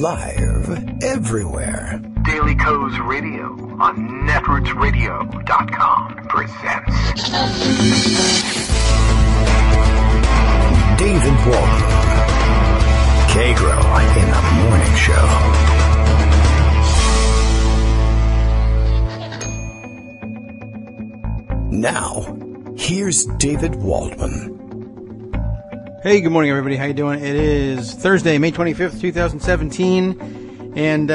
Live everywhere. Daily Co's Radio on netrootsradio.com presents David Walton. Kagro in the Morning Show. Now, here's David Waldman. Hey, good morning, everybody. How you doing? It is Thursday, May 25th, 2017. And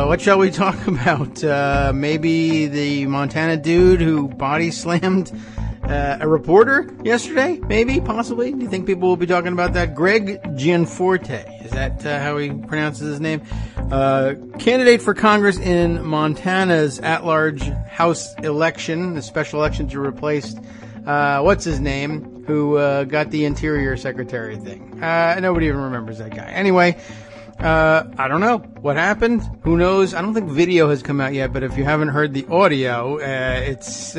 what shall we talk about? Maybe the Montana dude who body slammed a reporter yesterday? Maybe, possibly. Do you think people will be talking about that? Greg Gianforte. Is that how he pronounces his name? Candidate for Congress in Montana's at-large House election, the special election to replace what's his name, who got the Interior Secretary thing. Nobody even remembers that guy. Anyway, I don't know what happened. Who knows? I don't think video has come out yet, but if you haven't heard the audio, it's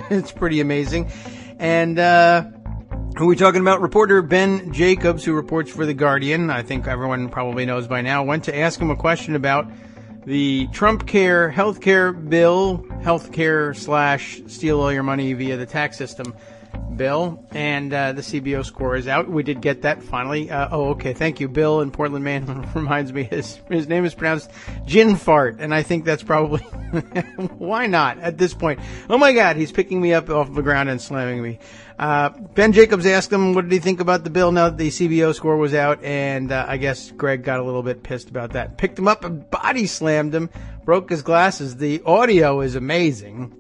it's pretty amazing. And who are we talking about? Reporter Ben Jacobs, who reports for The Guardian, I think everyone probably knows by now, went to ask him a question about the Trump Care healthcare bill, healthcare / steal all your money via the tax system bill, and the CBO score is out. We did get that finally. Okay, thank you. Bill in Portland, Maine reminds me his name is pronounced Gin Fart, and I think that's probably why not at this point. Oh my God, he's picking me up off the ground and slamming me. Ben Jacobs asked him, what did he think about the bill now that the CBO score was out, and I guess Greg got a little bit pissed about that. Picked him up and body slammed him, broke his glasses. The audio is amazing.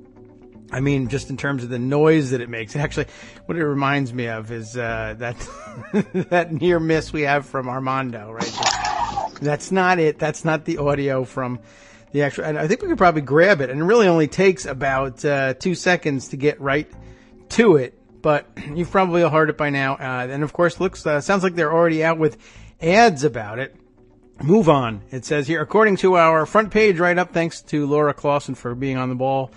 I mean, just in terms of the noise that it makes. Actually, what it reminds me of is that that near miss we have from Armando, right? That's not it. That's not the audio from the actual. And I think we could probably grab it, and it really only takes about 2 seconds to get right to it. But you've probably all heard it by now. And of course, sounds like they're already out with ads about it. Move on. It says here, according to our front page write-up, thanks to Laura Clausen for being on the ball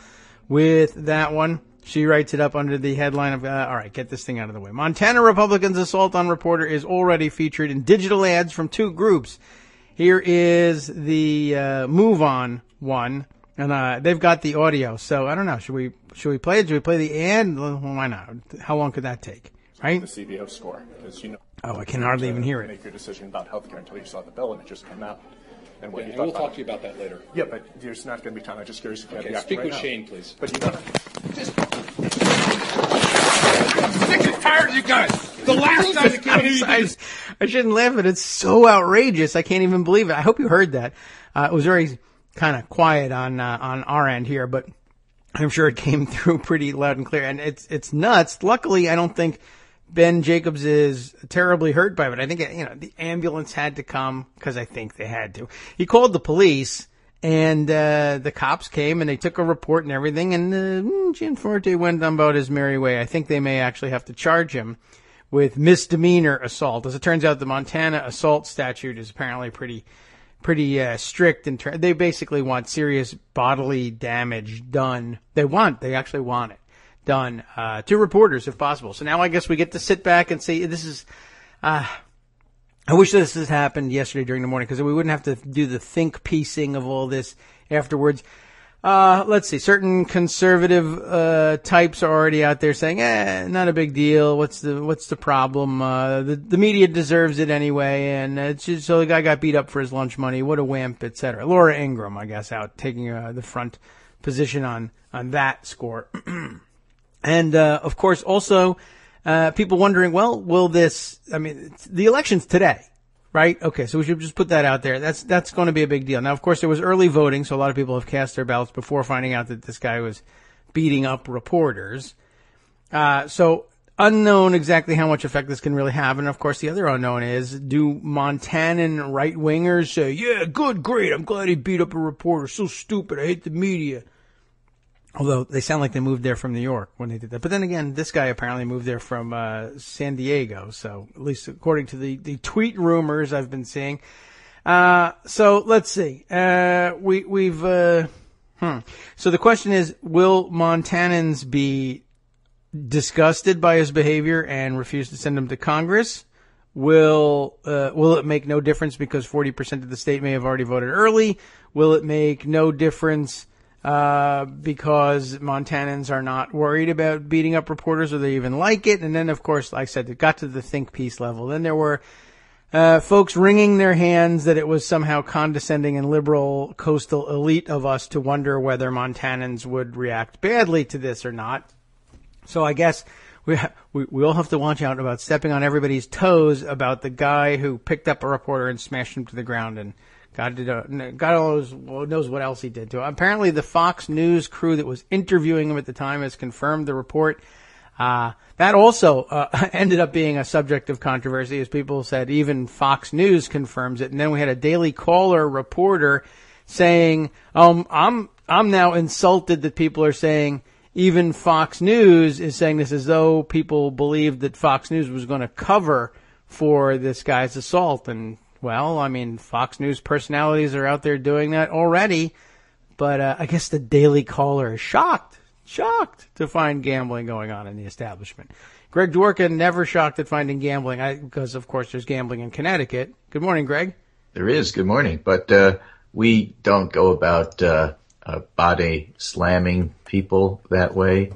with that one. She writes it up under the headline of, all right, get this thing out of the way. Montana Republicans' assault on reporter is already featured in digital ads from two groups. Here is the Move On one, and they've got the audio. So I don't know. Should we play it? Should we play the ad? Well, why not? How long could that take? Right? The CBO score, because you know. Oh, I can hardly even hear it. Make your decision about healthcare until you saw the bill and it just came out. And what Yeah, you and thought we'll about talk to you about that later. Yeah, but there's not going to be time. I'm just curious if you have the Speak right with now. Shane, please. But you want I'm sick and tired of you guys. The last time you came here, I shouldn't laugh, but it's so outrageous. I can't even believe it. I hope you heard that. It was very kind of quiet on our end here, but I'm sure it came through pretty loud and clear. And it's nuts. Luckily, I don't think Ben Jacobs is terribly hurt by it. I think, the ambulance had to come because I think they had to. He called the police, and the cops came, and they took a report and everything, and Gianforte went on about his merry way. I think they may actually have to charge him with misdemeanor assault. As it turns out, the Montana assault statute is apparently pretty strict. They basically want serious bodily damage done. They actually want it done to reporters if possible. So now I guess we get to sit back and say this is I wish this had happened yesterday during the morning because we wouldn't have to do the think piecing of all this afterwards. Let's see. Certain conservative types are already out there saying, not a big deal. What's the problem? The media deserves it anyway, and it's just so the guy got beat up for his lunch money. What a wimp, etc. Laura Ingraham, I guess, out taking the front position on that score. And, of course, also, people wondering, well, will this, the election's today, right? Okay, so we should just put that out there. That's going to be a big deal. Now, of course, there was early voting, so a lot of people have cast their ballots before finding out that this guy was beating up reporters. So unknown exactly how much effect this can really have. And, of course, the other unknown is, do Montanan right-wingers say, yeah, good, great, I'm glad he beat up a reporter, so stupid, I hate the media. Although they sound like they moved there from New York when they did that. But then again, this guy apparently moved there from San Diego. So at least according to the tweet rumors I've been seeing. So let's see. So the question is, will Montanans be disgusted by his behavior and refuse to send him to Congress? Will it make no difference because 40% of the state may have already voted early? Will it make no difference because Montanans are not worried about beating up reporters or they even like it? And then, of course, like I said, it got to the think piece level. Then there were folks wringing their hands that it was somehow condescending and liberal coastal elite of us to wonder whether Montanans would react badly to this or not. So I guess we all have to watch out about stepping on everybody's toes about the guy who picked up a reporter and smashed him to the ground, and God knows what else he did to him. Apparently the Fox News crew that was interviewing him at the time has confirmed the report. That also ended up being a subject of controversy, as people said even Fox News confirms it. And then we had a Daily Caller reporter saying, I'm now insulted that people are saying even Fox News is saying this as though people believed that Fox News was going to cover for this guy's assault. And, well, I mean, Fox News personalities are out there doing that already. But I guess the Daily Caller is shocked to find gambling going on in the establishment. Greg Dworkin never shocked at finding gambling because, of course, there's gambling in Connecticut. Good morning, Greg. There is. Good morning. But we don't go about body slamming people that way.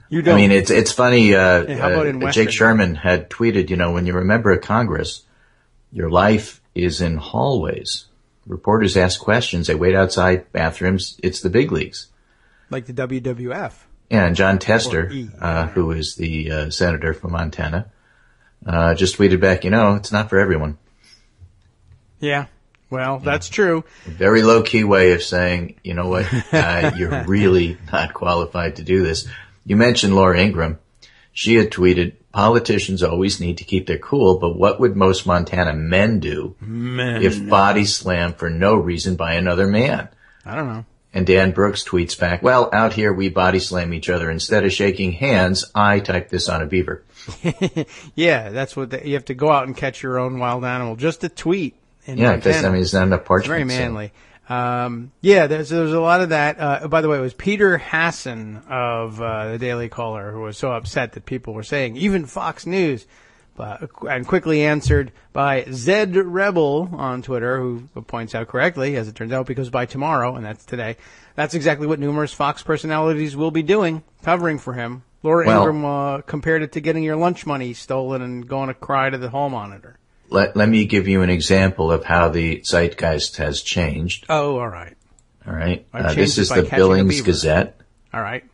You don't. I mean, it's funny. How about in Western? Jake Sherman had tweeted, when you're a member of Congress, your life is in hallways. Reporters ask questions. They wait outside bathrooms. It's the big leagues. Like the WWF. Yeah, and John Tester, who is the senator from Montana, just tweeted back, it's not for everyone. Yeah. Well, that's true. A very low-key way of saying, you know what, you're really not qualified to do this. You mentioned Laura Ingraham. She had tweeted, politicians always need to keep their cool, but what would most Montana men do if body slammed for no reason by another man? I don't know. And Dan Brooks tweets back, well, out here we body slam each other. Instead of shaking hands, I type this on a beaver. Yeah, that's what you have to go out and catch your own wild animal. Just a tweet. Yeah, it's not enough parchment. It's very manly. So. There's a lot of that. By the way, it was Peter Hassan of the Daily Caller who was so upset that people were saying, even Fox News, and quickly answered by Zed Rebel on Twitter, who points out correctly, as it turns out, because by tomorrow, and that's today, that's exactly what numerous Fox personalities will be doing, covering for him. Laura Ingraham compared it to getting your lunch money stolen and going to cry to the hall monitor. Let me give you an example of how the zeitgeist has changed. Oh, all right. All right. This is the Billings Gazette. All right.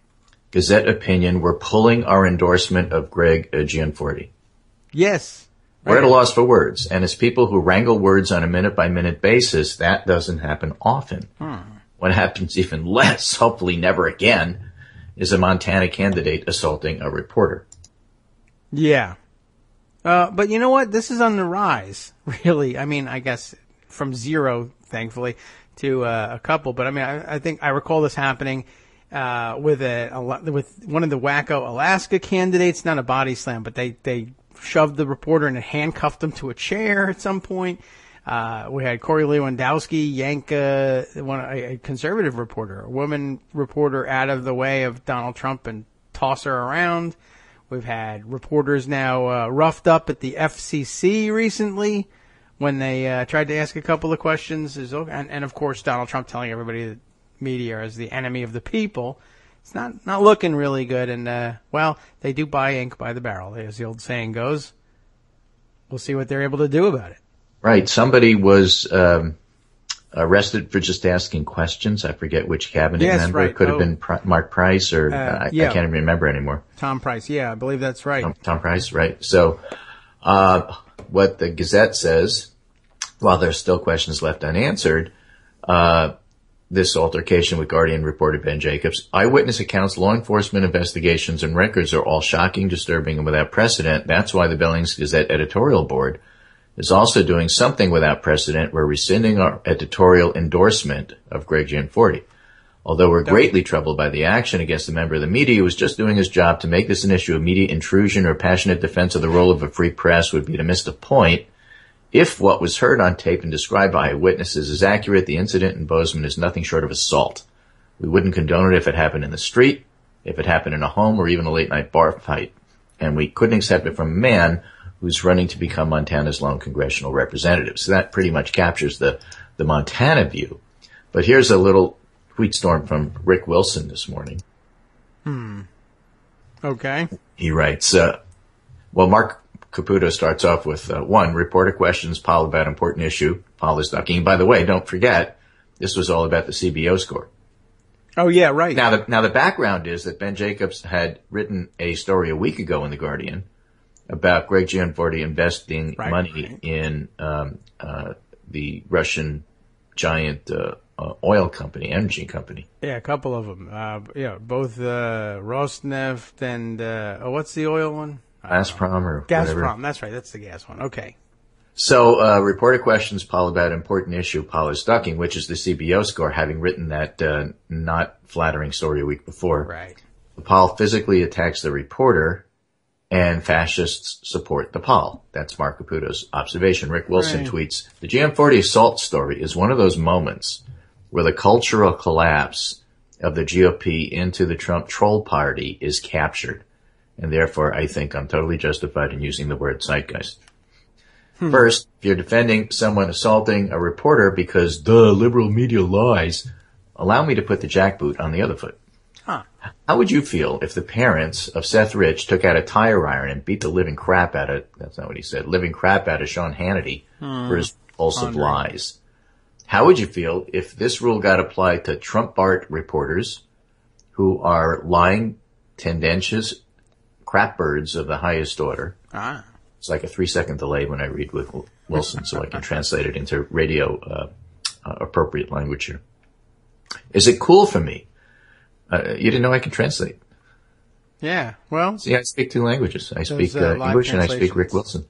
Gazette opinion, we're pulling our endorsement of Greg Gianforte. Yes. We're at a loss for words. And as people who wrangle words on a minute-by-minute basis, that doesn't happen often. What happens even less, hopefully never again, is a Montana candidate assaulting a reporter. Yeah. But you know what? This is on the rise, really. I mean, I guess from zero, thankfully, to a couple. But I mean, I think I recall this happening with one of the wacko Alaska candidates. Not a body slam, but they shoved the reporter and handcuffed him to a chair at some point. We had Corey Lewandowski yank a conservative reporter, a woman reporter, out of the way of Donald Trump and toss her around. We've had reporters now roughed up at the FCC recently when they tried to ask a couple of questions. And of course, Donald Trump telling everybody that media is the enemy of the people. It's not looking really good. And, they do buy ink by the barrel, as the old saying goes. We'll see what they're able to do about it. Right. Somebody was arrested for just asking questions. I forget which cabinet member. Right. It could have been Mark Price or I can't even remember anymore. Tom Price. Yeah, I believe that's right. Tom Price, right. So what the Gazette says, while there's still questions left unanswered, this altercation with Guardian reporter Ben Jacobs, eyewitness accounts, law enforcement investigations, and records are all shocking, disturbing, and without precedent. That's why the Billings Gazette editorial board is also doing something without precedent. We're rescinding our editorial endorsement of Greg Gianforte. Although we're greatly troubled by the action against a member of the media who was just doing his job, to make this an issue of media intrusion or passionate defense of the role of a free press would be to miss the point. If what was heard on tape and described by eyewitnesses is accurate, the incident in Bozeman is nothing short of assault. We wouldn't condone it if it happened in the street, if it happened in a home, or even a late-night bar fight. And we couldn't accept it from a man who's running to become Montana's lone congressional representative. So that pretty much captures the Montana view. But here's a little tweet storm from Rick Wilson this morning. Okay. He writes, well, Mark Caputo starts off with, one, reporter questions Paul about important issue. Paul is ducking. By the way, don't forget, this was all about the CBO score. Oh, yeah, right. Now the background is that Ben Jacobs had written a story a week ago in The Guardian about Greg Gianforte investing money in the Russian giant oil company, energy company. Yeah, a couple of them. Both Rosneft and what's the oil one? Gazprom or Gazprom. whatever. That's right. That's the gas one. Okay. So reporter questions Paul about important issue. Paul is ducking, which is the CBO score, having written that not flattering story a week before. Right. Paul physically attacks the reporter, and fascists support the Paul. That's Mark Caputo's observation. Rick Wilson tweets, the GM40 assault story is one of those moments where the cultural collapse of the GOP into the Trump troll party is captured. And therefore, I think I'm totally justified in using the word zeitgeist. First, if you're defending someone assaulting a reporter because the liberal media lies, allow me to put the jackboot on the other foot. How would you feel if the parents of Seth Rich took out a tire iron and beat the living crap out of, that's not what he said, living crap out of Sean Hannity for his impulsive lies? How would you feel if this rule got applied to Trump Bart reporters who are lying, tendentious crapbirds of the highest order? It's like a 3-second delay when I read with Wilson, so I can translate it into radio appropriate language here. Is it cool for me? You didn't know I can translate. Yeah, well. See, I speak 2 languages. I speak English and I speak Rick Wilson.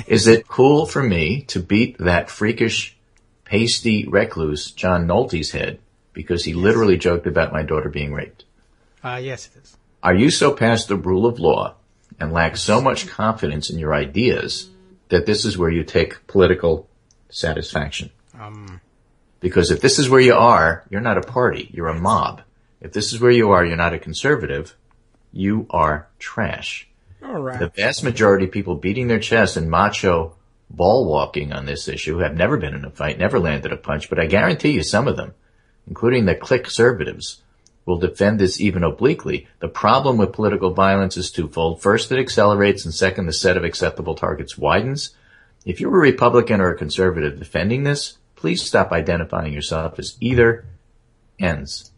Is it cool for me to beat that freakish, pasty recluse John Nolte's head because he literally joked about my daughter being raped? Yes, it is. Are you so past the rule of law and lack so much confidence in your ideas that this is where you take political satisfaction? Because if this is where you are, you're not a party, you're a mob. If this is where you are, you're not a conservative, you are trash. All right. The vast majority of people beating their chest and macho ball walking on this issue have never been in a fight, never landed a punch, but I guarantee you some of them, including the clique conservatives, will defend this even obliquely. The problem with political violence is twofold. First, it accelerates, and second, the set of acceptable targets widens. If you're a Republican or a conservative defending this, please stop identifying yourself as either ends.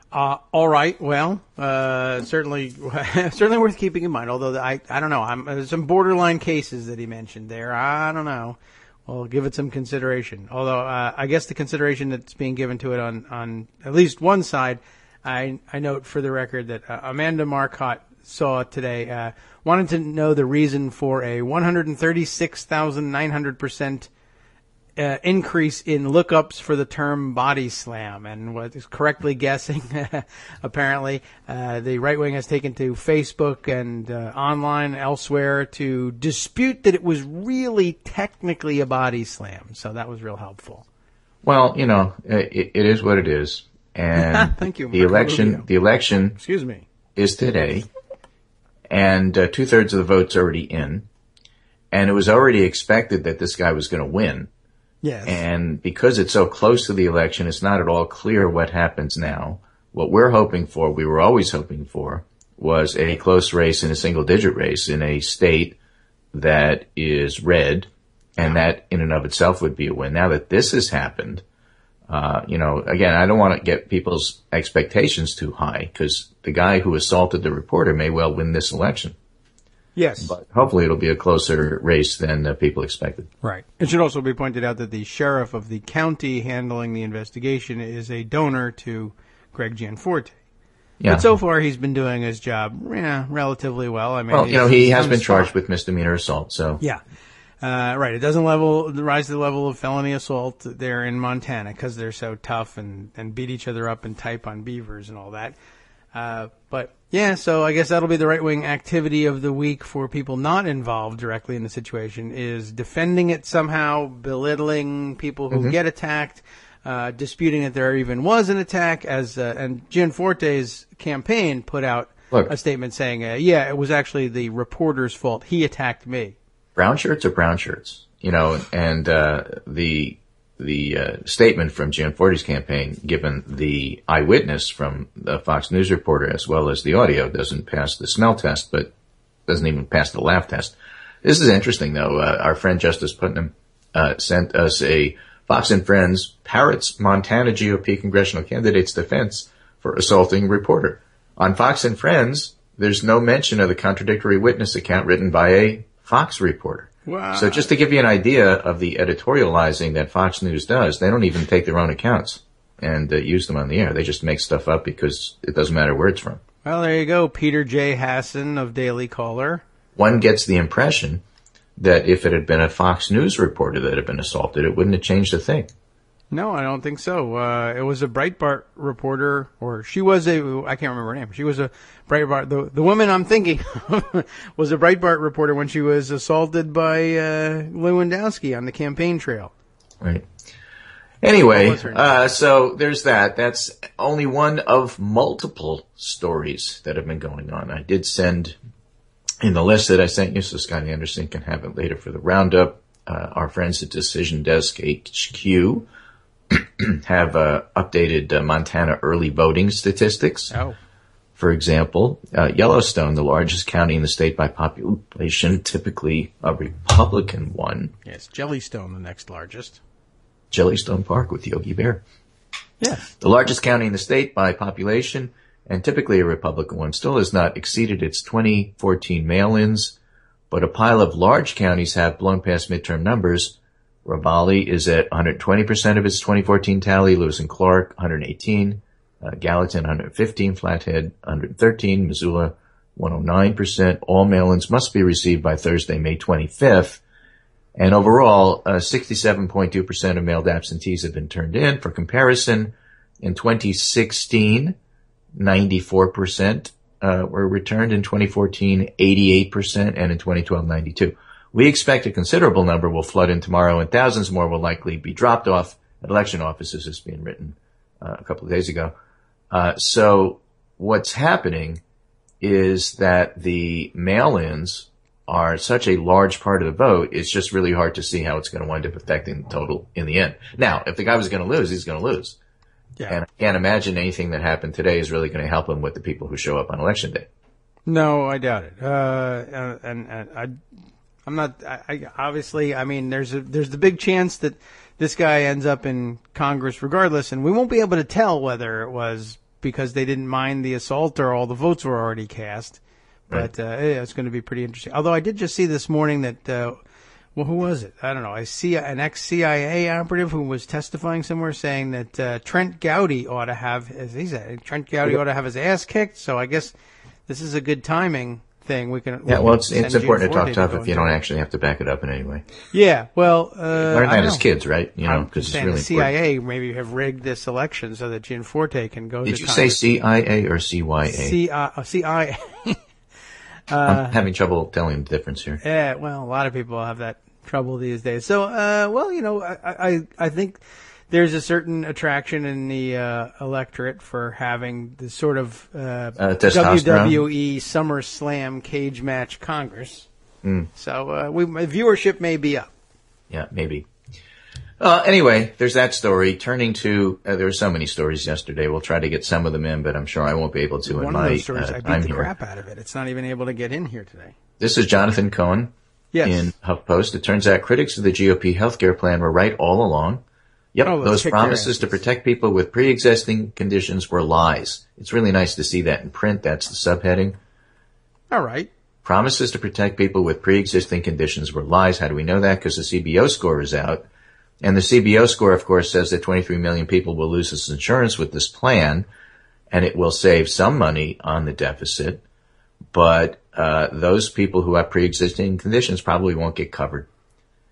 All right. Well, certainly worth keeping in mind. Although I don't know. There's some borderline cases that he mentioned there. I don't know. We'll give it some consideration. Although I guess the consideration that's being given to it on at least one side, I note for the record that Amanda Marcotte saw today wanted to know the reason for a 136,900% increase in lookups for the term body slam, and was correctly guessing. Apparently, the right wing has taken to Facebook and online elsewhere to dispute that it was really technically a body slam. So that was real helpful. Well, it is what it is, and thank you. The election, excuse me, is today, and 2/3 of the vote's already in, and it was already expected that this guy was going to win. Yes. And because it's so close to the election, it's not at all clear what happens now. What we were always hoping for, was a close race in a single-digit race in a state that is red, and that in and of itself would be a win. Now that this has happened, again, I don't want to get people's expectations too high, because the guy who assaulted the reporter may well win this election. Yes. But hopefully it'll be a closer race than people expected. Right. It should also be pointed out that the sheriff of the county handling the investigation is a donor to Greg Gianforte. Yeah. But so far he's been doing his job relatively well. I mean, he has been charged with misdemeanor assault, so. Yeah. Right. It doesn't rise to the level of felony assault there in Montana because they're so tough and beat each other up and type on beavers and all that. But yeah, so I guess that'll be the right-wing activity of the week for people not involved directly in the situation, is defending it somehow, belittling people who get attacked, disputing that there even was an attack, and Gianforte's campaign put out a statement saying, yeah, it was actually the reporter's fault. He attacked me. Brown shirts are brown shirts, and the statement from Gianforte's campaign, given the eyewitness from the Fox News reporter as well as the audio, doesn't pass the smell test, but doesn't even pass the laugh test. This is interesting, though. Our friend Justice Putnam sent us a Fox and Friends parrots Montana GOP congressional candidate's defense for assaulting reporter. On Fox and Friends, there's no mention of the contradictory witness account written by a Fox reporter. Wow. So just to give you an idea of the editorializing that Fox News does, they don't even take their own accounts and use them on the air. They just make stuff up because it doesn't matter where it's from. Well, there you go. Peter J. Hassan of Daily Caller. One gets the impression that if it had been a Fox News reporter that had been assaulted, it wouldn't have changed a thing. No, I don't think so. It was a Breitbart reporter, or she was I can't remember her name. She was a Breitbart, the woman I'm thinking of was a Breitbart reporter when she was assaulted by Lewandowski on the campaign trail. Right. Anyway, so there's that. That's only one of multiple stories that have been going on. I did send in the list that I sent you, so Scott Anderson can have it later for the roundup. Our friends at Decision Desk HQ have updated Montana early voting statistics. Oh. For example, Yellowstone, the largest county in the state by population, typically a Republican one. Yes, Jellystone, the next largest. Jellystone Park with Yogi Bear. Yes. The largest county in the state by population, and typically a Republican one, still has not exceeded its 2014 mail-ins, but a pile of large counties have blown past midterm numbers. Ravalli is at 120% of its 2014 tally, Lewis and Clark 118, Gallatin 115, Flathead 113, Missoula 109%. All mail-ins must be received by Thursday, May 25th. And overall, 67.2% of mailed absentees have been turned in. For comparison, in 2016, 94% were returned. In 2014, 88%, and in 2012, 92%. We expect a considerable number will flood in tomorrow, and thousands more will likely be dropped off at election offices, as being written a couple of days ago. So what's happening is that the mail-ins are such a large part of the vote, it's just really hard to see how it's going to wind up affecting the total in the end. Now, if the guy was going to lose, he's going to lose. Yeah. And I can't imagine anything that happened today is really going to help him with the people who show up on election day. No, I doubt it. I'm not. Obviously, I mean, there's the big chance that this guy ends up in Congress regardless, and we won't be able to tell whether it was because they didn't mind the assault or all the votes were already cast. But yeah, it's going to be pretty interesting. Although I did just see this morning that, well, who was it? I don't know. I see an ex-CIA operative who was testifying somewhere saying that Trent Gowdy ought to have, as he said, Trent Gowdy ought to have his ass kicked. So I guess this is a good timing thing. We can. Yeah, well, it's important to talk tough if you don't actually have to back it up in any way. Yeah, well, learn that as kids, right? You know, because it's really the CIA maybe have rigged this election so that Gianforte can go. Did you say CIA or CYA? CIA. I'm having trouble telling the difference here. Yeah, well, a lot of people have that trouble these days. So, well, you know, I think there's a certain attraction in the electorate for having this sort of WWE SummerSlam cage match Congress. So viewership may be up. Yeah, maybe. Anyway, there's that story. Turning to, there were so many stories yesterday. We'll try to get some of them in, but I'm sure I won't be able to. One of those stories, I beat the crap out of it. It's not even able to get in here today. This is Jonathan Cohen in HuffPost. It turns out critics of the GOP healthcare plan were right all along. Yep, those promises to protect people with pre-existing conditions were lies. It's really nice to see that in print. That's the subheading. All right. Promises to protect people with pre-existing conditions were lies. How do we know that? Because the CBO score is out. And the CBO score, of course, says that 23 million people will lose this insurance with this plan, and it will save some money on the deficit. But those people who have pre-existing conditions probably won't get covered.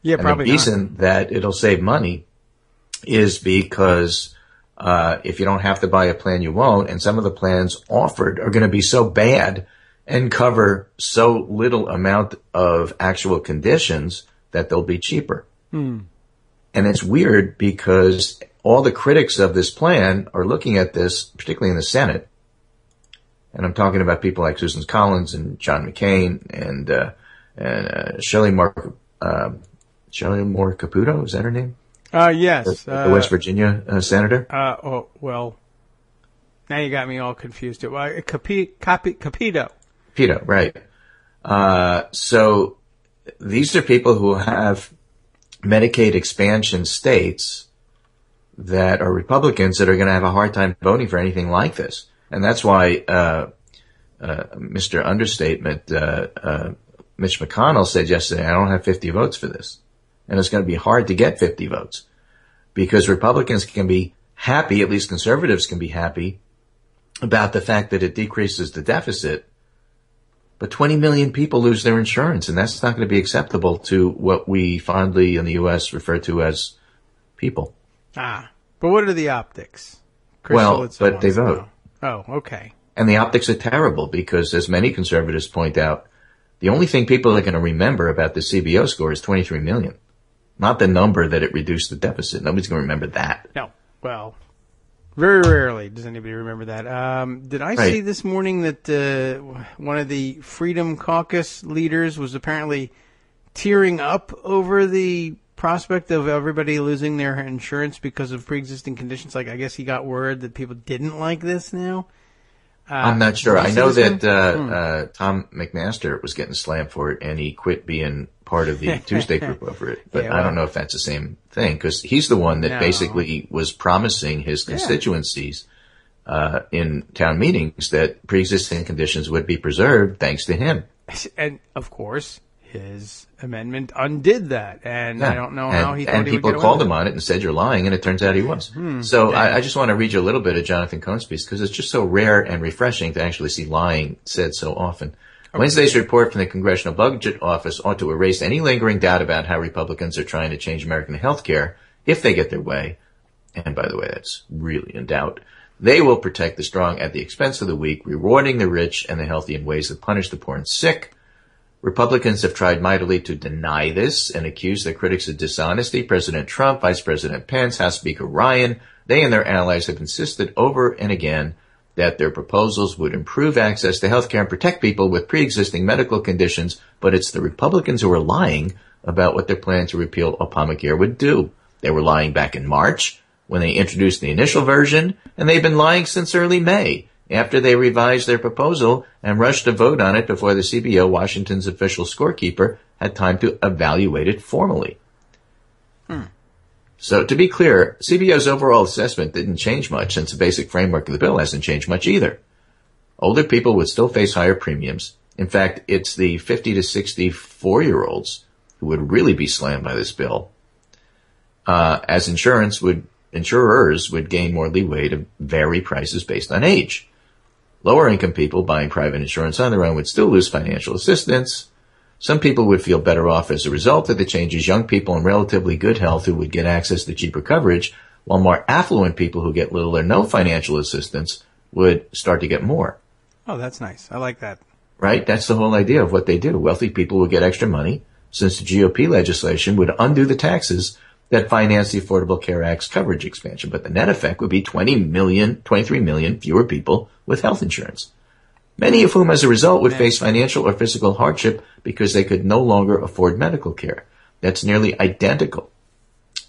Yeah, and probably the reason that it'll save money is because if you don't have to buy a plan, you won't. And some of the plans offered are going to be so bad and cover so little amount of actual conditions that they'll be cheaper. And it's weird because all the critics of this plan are looking at this, particularly in the Senate, And I'm talking about people like Susan Collins and John McCain and Shelley Moore Caputo. Is that her name? Yes. The West Virginia senator. Oh, well, now you got me all confused. Capito. Capito, right. So these are people who have Medicaid expansion states that are Republicans that are going to have a hard time voting for anything like this. And that's why Mr. Understatement, Mitch McConnell said yesterday, I don't have 50 votes for this. And it's going to be hard to get 50 votes because Republicans can be happy, at least conservatives can be happy about the fact that it decreases the deficit. But 20 million people lose their insurance, and that's not going to be acceptable to what we fondly in the U.S. refer to as people. But what are the optics? Well, but they vote. Oh, okay. And the optics are terrible because, as many conservatives point out, the only thing people are going to remember about the CBO score is 23 million, not the number that it reduced the deficit. Nobody's going to remember that. No. Well, very rarely does anybody remember that. Did I see this morning that one of the Freedom Caucus leaders was apparently tearing up over the prospect of everybody losing their insurance because of pre-existing conditions? Like, I guess he got word that people didn't like this now. I'm not sure. I know that Tom McMaster was getting slammed for it, and he quit being part of the Tuesday group over it. But I don't know if that's the same thing, because he's the one that basically was promising his constituencies in town meetings that pre-existing conditions would be preserved thanks to him. And, of course, his amendment undid that, and I don't know how he thought he would get away with it. And people called him on it and said, you're lying, and it turns out he was. So I just want to read you a little bit of Jonathan Cohn's piece, because it's just so rare and refreshing to actually see lying said so often. Okay. Wednesday's report from the Congressional Budget Office ought to erase any lingering doubt about how Republicans are trying to change American health care if they get their way. And by the way, that's really in doubt. They will protect the strong at the expense of the weak, rewarding the rich and the healthy in ways that punish the poor and sick. Republicans have tried mightily to deny this and accuse their critics of dishonesty. President Trump, Vice President Pence, House Speaker Ryan, they and their allies have insisted over and again that their proposals would improve access to health care and protect people with pre-existing medical conditions, but it's the Republicans who are lying about what their plan to repeal Obamacare would do. They were lying back in March when they introduced the initial version, and they've been lying since early May, after they revised their proposal and rushed to vote on it before the CBO, Washington's official scorekeeper, had time to evaluate it formally. So to be clear, CBO's overall assessment didn't change much since the basic framework of the bill hasn't changed much either. Older people would still face higher premiums. In fact, it's the 50 to 64-year-olds who would really be slammed by this bill, as insurers would gain more leeway to vary prices based on age. Lower income people buying private insurance on their own would still lose financial assistance. Some people would feel better off as a result of the changes. Young people in relatively good health who would get access to cheaper coverage, while more affluent people who get little or no financial assistance would start to get more. Oh, that's nice. I like that. Right? That's the whole idea of what they do. Wealthy people would get extra money, since the GOP legislation would undo the taxes that finance the Affordable Care Act's coverage expansion. But the net effect would be 23 million fewer people with health insurance, many of whom as a result would face financial or physical hardship because they could no longer afford medical care. That's nearly identical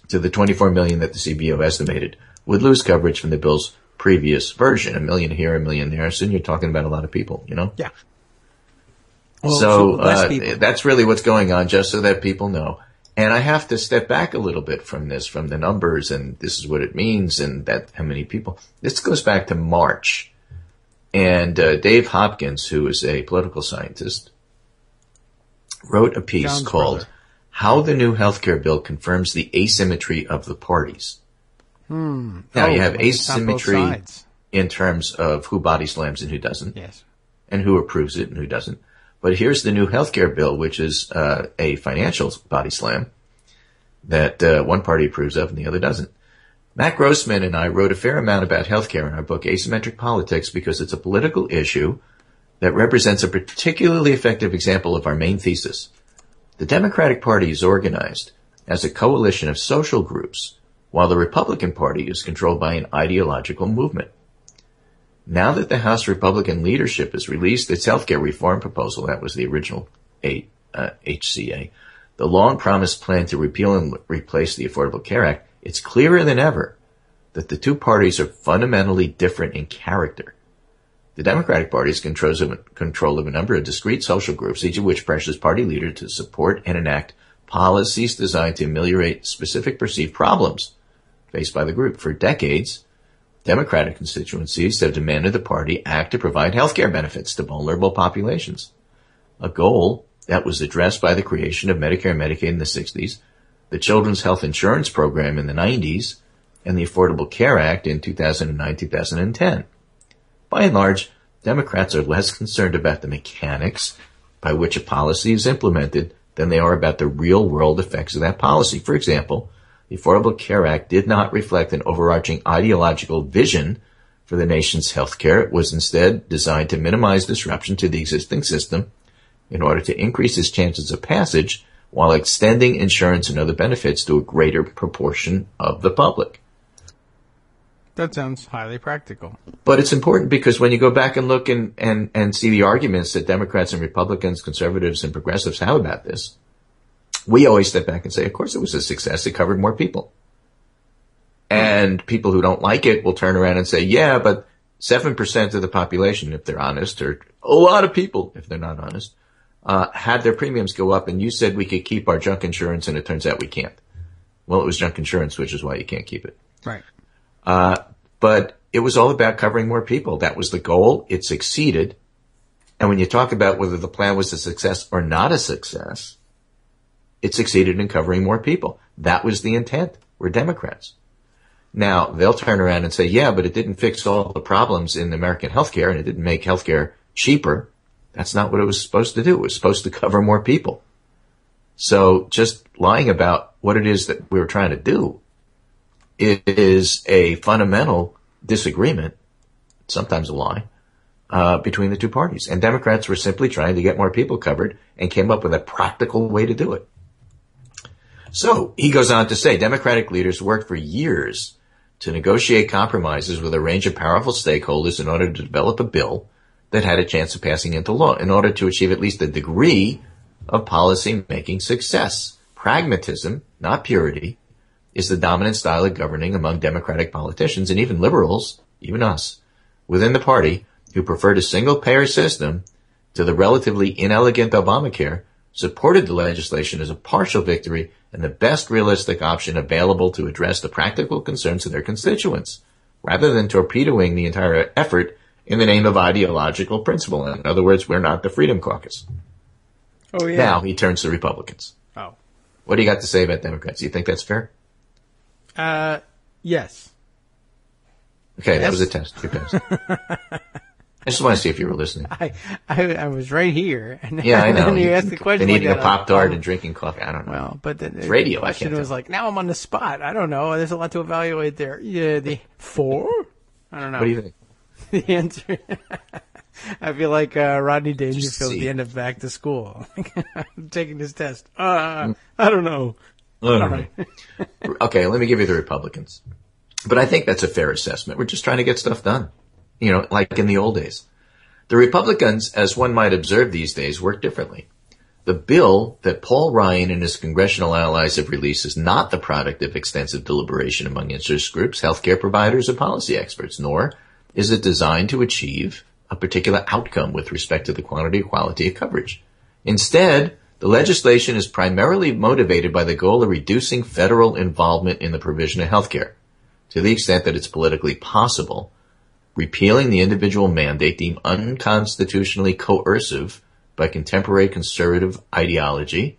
to the 24 million that the CBO estimated would lose coverage from the bill's previous version. A million here, a million there. So you're talking about a lot of people, you know? Yeah. Well, so that's really what's going on, just so that people know. And I have to step back a little bit from this, from the numbers, and this is what it means, and that how many people. This goes back to March. And Dave Hopkins, who is a political scientist, wrote a piece called How the New Healthcare Bill Confirms the Asymmetry of the Parties. Now, you have asymmetry in terms of who body slams and who doesn't, and who approves it and who doesn't. But here's the new healthcare bill, which is a financial body slam that one party approves of and the other doesn't. Matt Grossman and I wrote a fair amount about healthcare in our book, Asymmetric Politics, because it's a political issue that represents a particularly effective example of our main thesis. The Democratic Party is organized as a coalition of social groups, while the Republican Party is controlled by an ideological movement. Now that the House Republican leadership has released its healthcare reform proposal, that was the original HCA, the long-promised plan to repeal and replace the Affordable Care Act, it's clearer than ever that the two parties are fundamentally different in character. The Democratic Party is control of a number of discrete social groups, each of which pressures party leaders to support and enact policies designed to ameliorate specific perceived problems faced by the group. For decades, Democratic constituencies have demanded the party act to provide health care benefits to vulnerable populations, a goal that was addressed by the creation of Medicare and Medicaid in the 60s, the Children's Health Insurance Program in the 90s, and the Affordable Care Act in 2009-2010. By and large, Democrats are less concerned about the mechanics by which a policy is implemented than they are about the real-world effects of that policy. For example, the Affordable Care Act did not reflect an overarching ideological vision for the nation's health care. It was instead designed to minimize disruption to the existing system in order to increase its chances of passage while extending insurance and other benefits to a greater proportion of the public. That sounds highly practical. But it's important because when you go back and look and see the arguments that Democrats and Republicans, conservatives and progressives have about this, we always step back and say, of course it was a success. It covered more people. And people who don't like it will turn around and say, yeah, but 7% of the population, if they're honest, or a lot of people, if they're not honest, had their premiums go up, and you said we could keep our junk insurance, and it turns out we can't. Well, it was junk insurance, which is why you can't keep it. Right. But it was all about covering more people. That was the goal. It succeeded. And when you talk about whether the plan was a success or not a success, it succeeded in covering more people. That was the intent. We're Democrats. Now, they'll turn around and say, yeah, but it didn't fix all the problems in American healthcare, and it didn't make healthcare cheaper. That's not what it was supposed to do. It was supposed to cover more people. So just lying about what it is that we were trying to do is a fundamental disagreement, sometimes a lie, between the two parties. And Democrats were simply trying to get more people covered and came up with a practical way to do it. So he goes on to say, Democratic leaders worked for years to negotiate compromises with a range of powerful stakeholders in order to develop a bill that had a chance of passing into law in order to achieve at least a degree of policy-making success. Pragmatism, not purity, is the dominant style of governing among Democratic politicians and even liberals, even us, within the party who preferred a single-payer system to the relatively inelegant Obamacare, supported the legislation as a partial victory and the best realistic option available to address the practical concerns of their constituents, rather than torpedoing the entire effort in the name of ideological principle. In other words, we're not the Freedom Caucus. Oh, yeah. Now he turns to Republicans. Oh. What do you got to say about Democrats? Do you think that's fair? Yes. Okay, yes. That was a test. You passed. I just want to see if you were listening. I was right here. And yeah, I know. And you asked the question. And eating a Pop-Tart and drinking coffee. I don't know. Well, but it's radio. The question was like, now I'm on the spot. I don't know. There's a lot to evaluate there. Yeah, the 4? I don't know. What do you think? The answer. I feel like Rodney Dangerfield at the end of Back to School. I'm taking this test. I don't know. All right. Okay, let me give you the Republicans. But I think that's a fair assessment. We're just trying to get stuff done. You know, like in the old days. The Republicans, as one might observe these days, work differently. The bill that Paul Ryan and his congressional allies have released is not the product of extensive deliberation among interest groups, healthcare providers, or policy experts, nor is it designed to achieve a particular outcome with respect to the quantity or quality of coverage. Instead, the legislation is primarily motivated by the goal of reducing federal involvement in the provision of healthcare, to the extent that it's politically possible, repealing the individual mandate deemed unconstitutionally coercive by contemporary conservative ideology.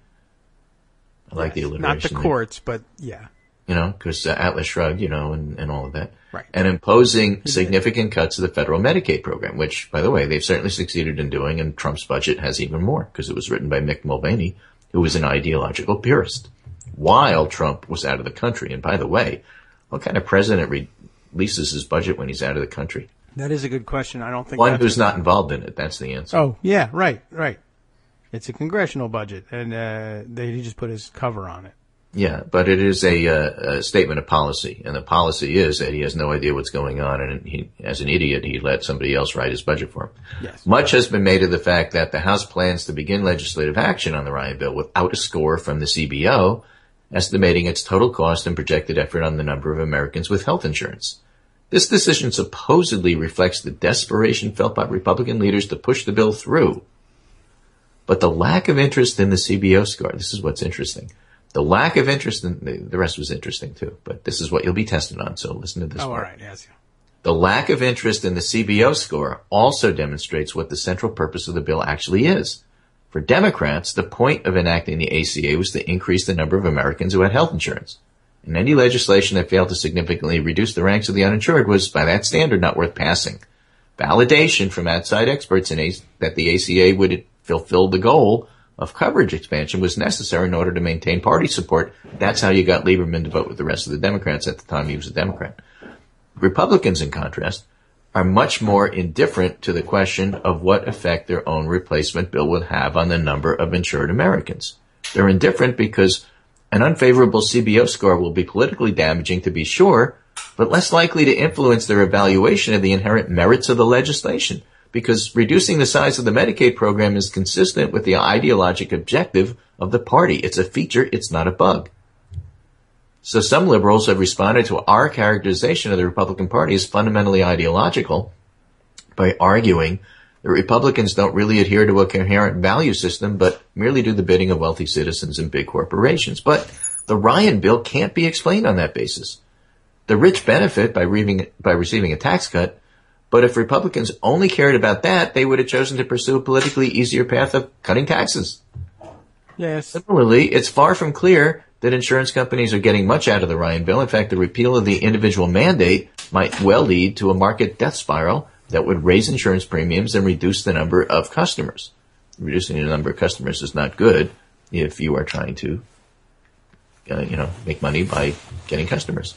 I like the alliteration. Not the courts, but yeah. You know, because Atlas Shrugged, you know, and all of that. Right. And imposing significant cuts to the federal Medicaid program, which, by the way, they've certainly succeeded in doing, and Trump's budget has even more, because it was written by Mick Mulvaney, who was an ideological purist, while Trump was out of the country. And by the way, what kind of president releases his budget when he's out of the country? That is a good question. I don't think one who's not involved in it. That's the answer. Oh, yeah, right. It's a congressional budget, and he just put his cover on it. Yeah, but it is a statement of policy, and the policy is that he has no idea what's going on, and he, as an idiot, he let somebody else write his budget for him. Yes. Much has been made of the fact that the House plans to begin legislative action on the Ryan bill without a score from the CBO, estimating its total cost and projected effort on the number of Americans with health insurance. This decision supposedly reflects the desperation felt by Republican leaders to push the bill through. But the lack of interest in the CBO score, this is what's interesting. The lack of interest in, the rest was interesting too, but this is what you'll be tested on, so listen to this part. All right, yes. The lack of interest in the CBO score also demonstrates what the central purpose of the bill actually is. For Democrats, the point of enacting the ACA was to increase the number of Americans who had health insurance. And any legislation that failed to significantly reduce the ranks of the uninsured was, by that standard, not worth passing. Validation from outside experts that the ACA would fulfill the goal of coverage expansion was necessary in order to maintain party support. That's how you got Lieberman to vote with the rest of the Democrats at the time he was a Democrat. Republicans, in contrast, are much more indifferent to the question of what effect their own replacement bill would have on the number of insured Americans. They're indifferent because an unfavorable CBO score will be politically damaging, to be sure, but less likely to influence their evaluation of the inherent merits of the legislation, because reducing the size of the Medicaid program is consistent with the ideologic objective of the party. It's a feature, it's not a bug. So some liberals have responded to our characterization of the Republican Party as fundamentally ideological by arguing that Republicans don't really adhere to a coherent value system, but merely do the bidding of wealthy citizens and big corporations. But the Ryan bill can't be explained on that basis. The rich benefit by receiving a tax cut, but if Republicans only cared about that, they would have chosen to pursue a politically easier path of cutting taxes. Yes. Similarly, it's far from clear that insurance companies are getting much out of the Ryan bill. In fact, the repeal of the individual mandate might well lead to a market death spiral that would raise insurance premiums and reduce the number of customers. Reducing the number of customers is not good if you are trying to, make money by getting customers.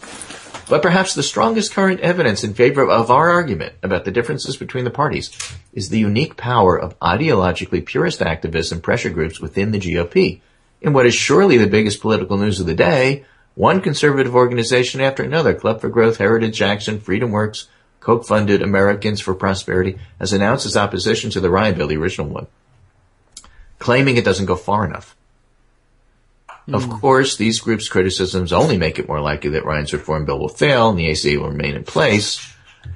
But perhaps the strongest current evidence in favor of our argument about the differences between the parties is the unique power of ideologically purist activists and pressure groups within the GOP. In what is surely the biggest political news of the day, one conservative organization after another, Club for Growth, Heritage Action, Freedom Works, Koch-funded Americans for Prosperity, has announced its opposition to the Ryan bill, the original one, claiming it doesn't go far enough. Of course, these groups' criticisms only make it more likely that Ryan's reform bill will fail and the ACA will remain in place.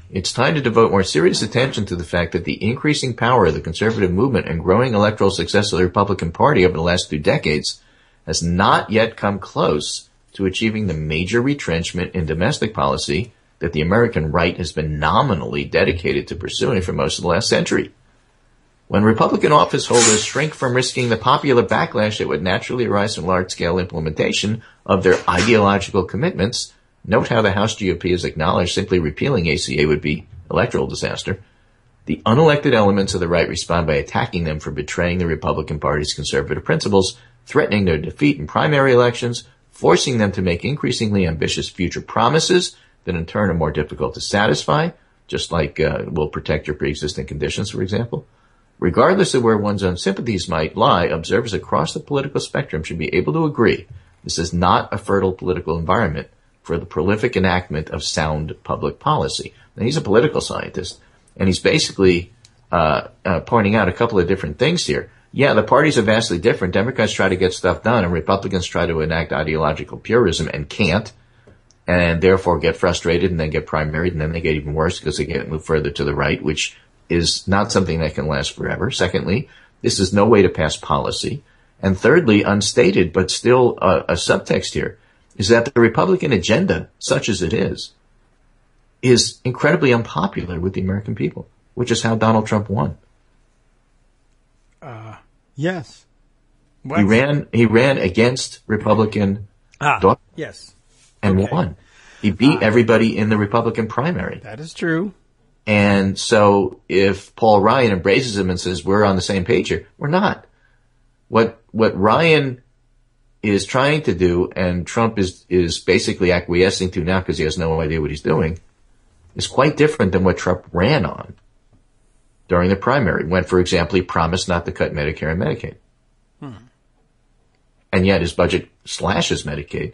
It's time to devote more serious attention to the fact that the increasing power of the conservative movement and growing electoral success of the Republican Party over the last 2 decades has not yet come close to achieving the major retrenchment in domestic policy that the American right has been nominally dedicated to pursuing for most of the last century. When Republican office holders shrink from risking the popular backlash that would naturally arise from large-scale implementation of their ideological commitments, note how the House GOP has acknowledged simply repealing ACA would be electoral disaster. The unelected elements of the right respond by attacking them for betraying the Republican Party's conservative principles, threatening their defeat in primary elections, forcing them to make increasingly ambitious future promises that in turn are more difficult to satisfy, just like will protect your pre-existing conditions, for example. Regardless of where one's own sympathies might lie, observers across the political spectrum should be able to agree this is not a fertile political environment for the prolific enactment of sound public policy. Now, he's a political scientist, and he's basically pointing out a couple of different things here. Yeah, the parties are vastly different. Democrats try to get stuff done, and Republicans try to enact ideological purism and can't, and therefore get frustrated and then get primaried, and then they get even worse because they get moved further to the right, which is not something that can last forever. Secondly, this is no way to pass policy. And thirdly, unstated, but still a subtext here, is that the Republican agenda, such as it is incredibly unpopular with the American people, which is how Donald Trump won. Yes. What? He ran against Republican Dawkins yes. and won. He beat everybody in the Republican primary. That is true. And so if Paul Ryan embraces him and says, we're on the same page here, we're not. What Ryan is trying to do, and Trump is basically acquiescing to now because he has no idea what he's doing, is quite different than what Trump ran on during the primary, when, for example, he promised not to cut Medicare and Medicaid. and yet his budget slashes Medicaid,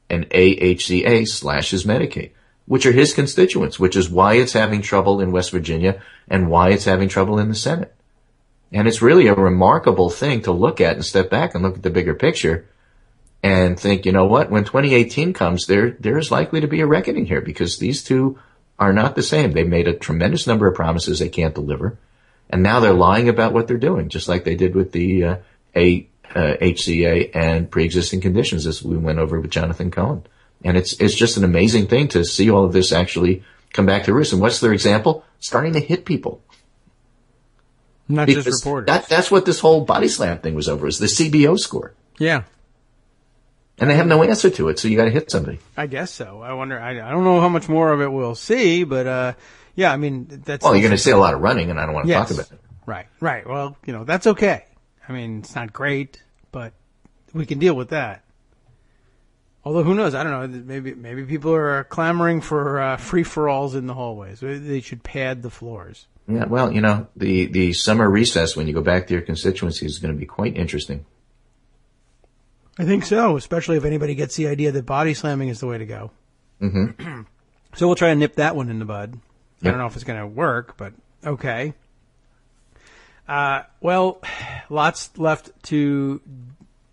and AHCA slashes Medicaid, which are his constituents, which is why it's having trouble in West Virginia and why it's having trouble in the Senate. And it's really a remarkable thing to look at and step back and look at the bigger picture and think, you know what, when 2018 comes, there's likely to be a reckoning here because these two are not the same. They've made a tremendous number of promises they can't deliver, and now they're lying about what they're doing, just like they did with the HCA and pre-existing conditions, as we went over with Jonathan Cohen. And it's just an amazing thing to see all of this actually come back to roost. And what's their example? Starting to hit people. Not because just reporters. That's what this whole body slam thing was over, is the CBO score. Yeah. And they have no answer to it, so you got to hit somebody. I guess so. I wonder. I don't know how much more of it we'll see, but yeah. I mean, that's. Well, you're going to see a lot of running, and I don't want to talk about it. Right. Well, that's okay. I mean, it's not great, but we can deal with that. Although, who knows? I don't know. Maybe people are clamoring for free-for-alls in the hallways. They should pad the floors. Yeah. Well, the summer recess when you go back to your constituencies is going to be quite interesting. I think so, especially if anybody gets the idea that body slamming is the way to go. Mm-hmm. So we'll try to nip that one in the bud. Yep. I don't know if it's going to work, but okay. Well, lots left to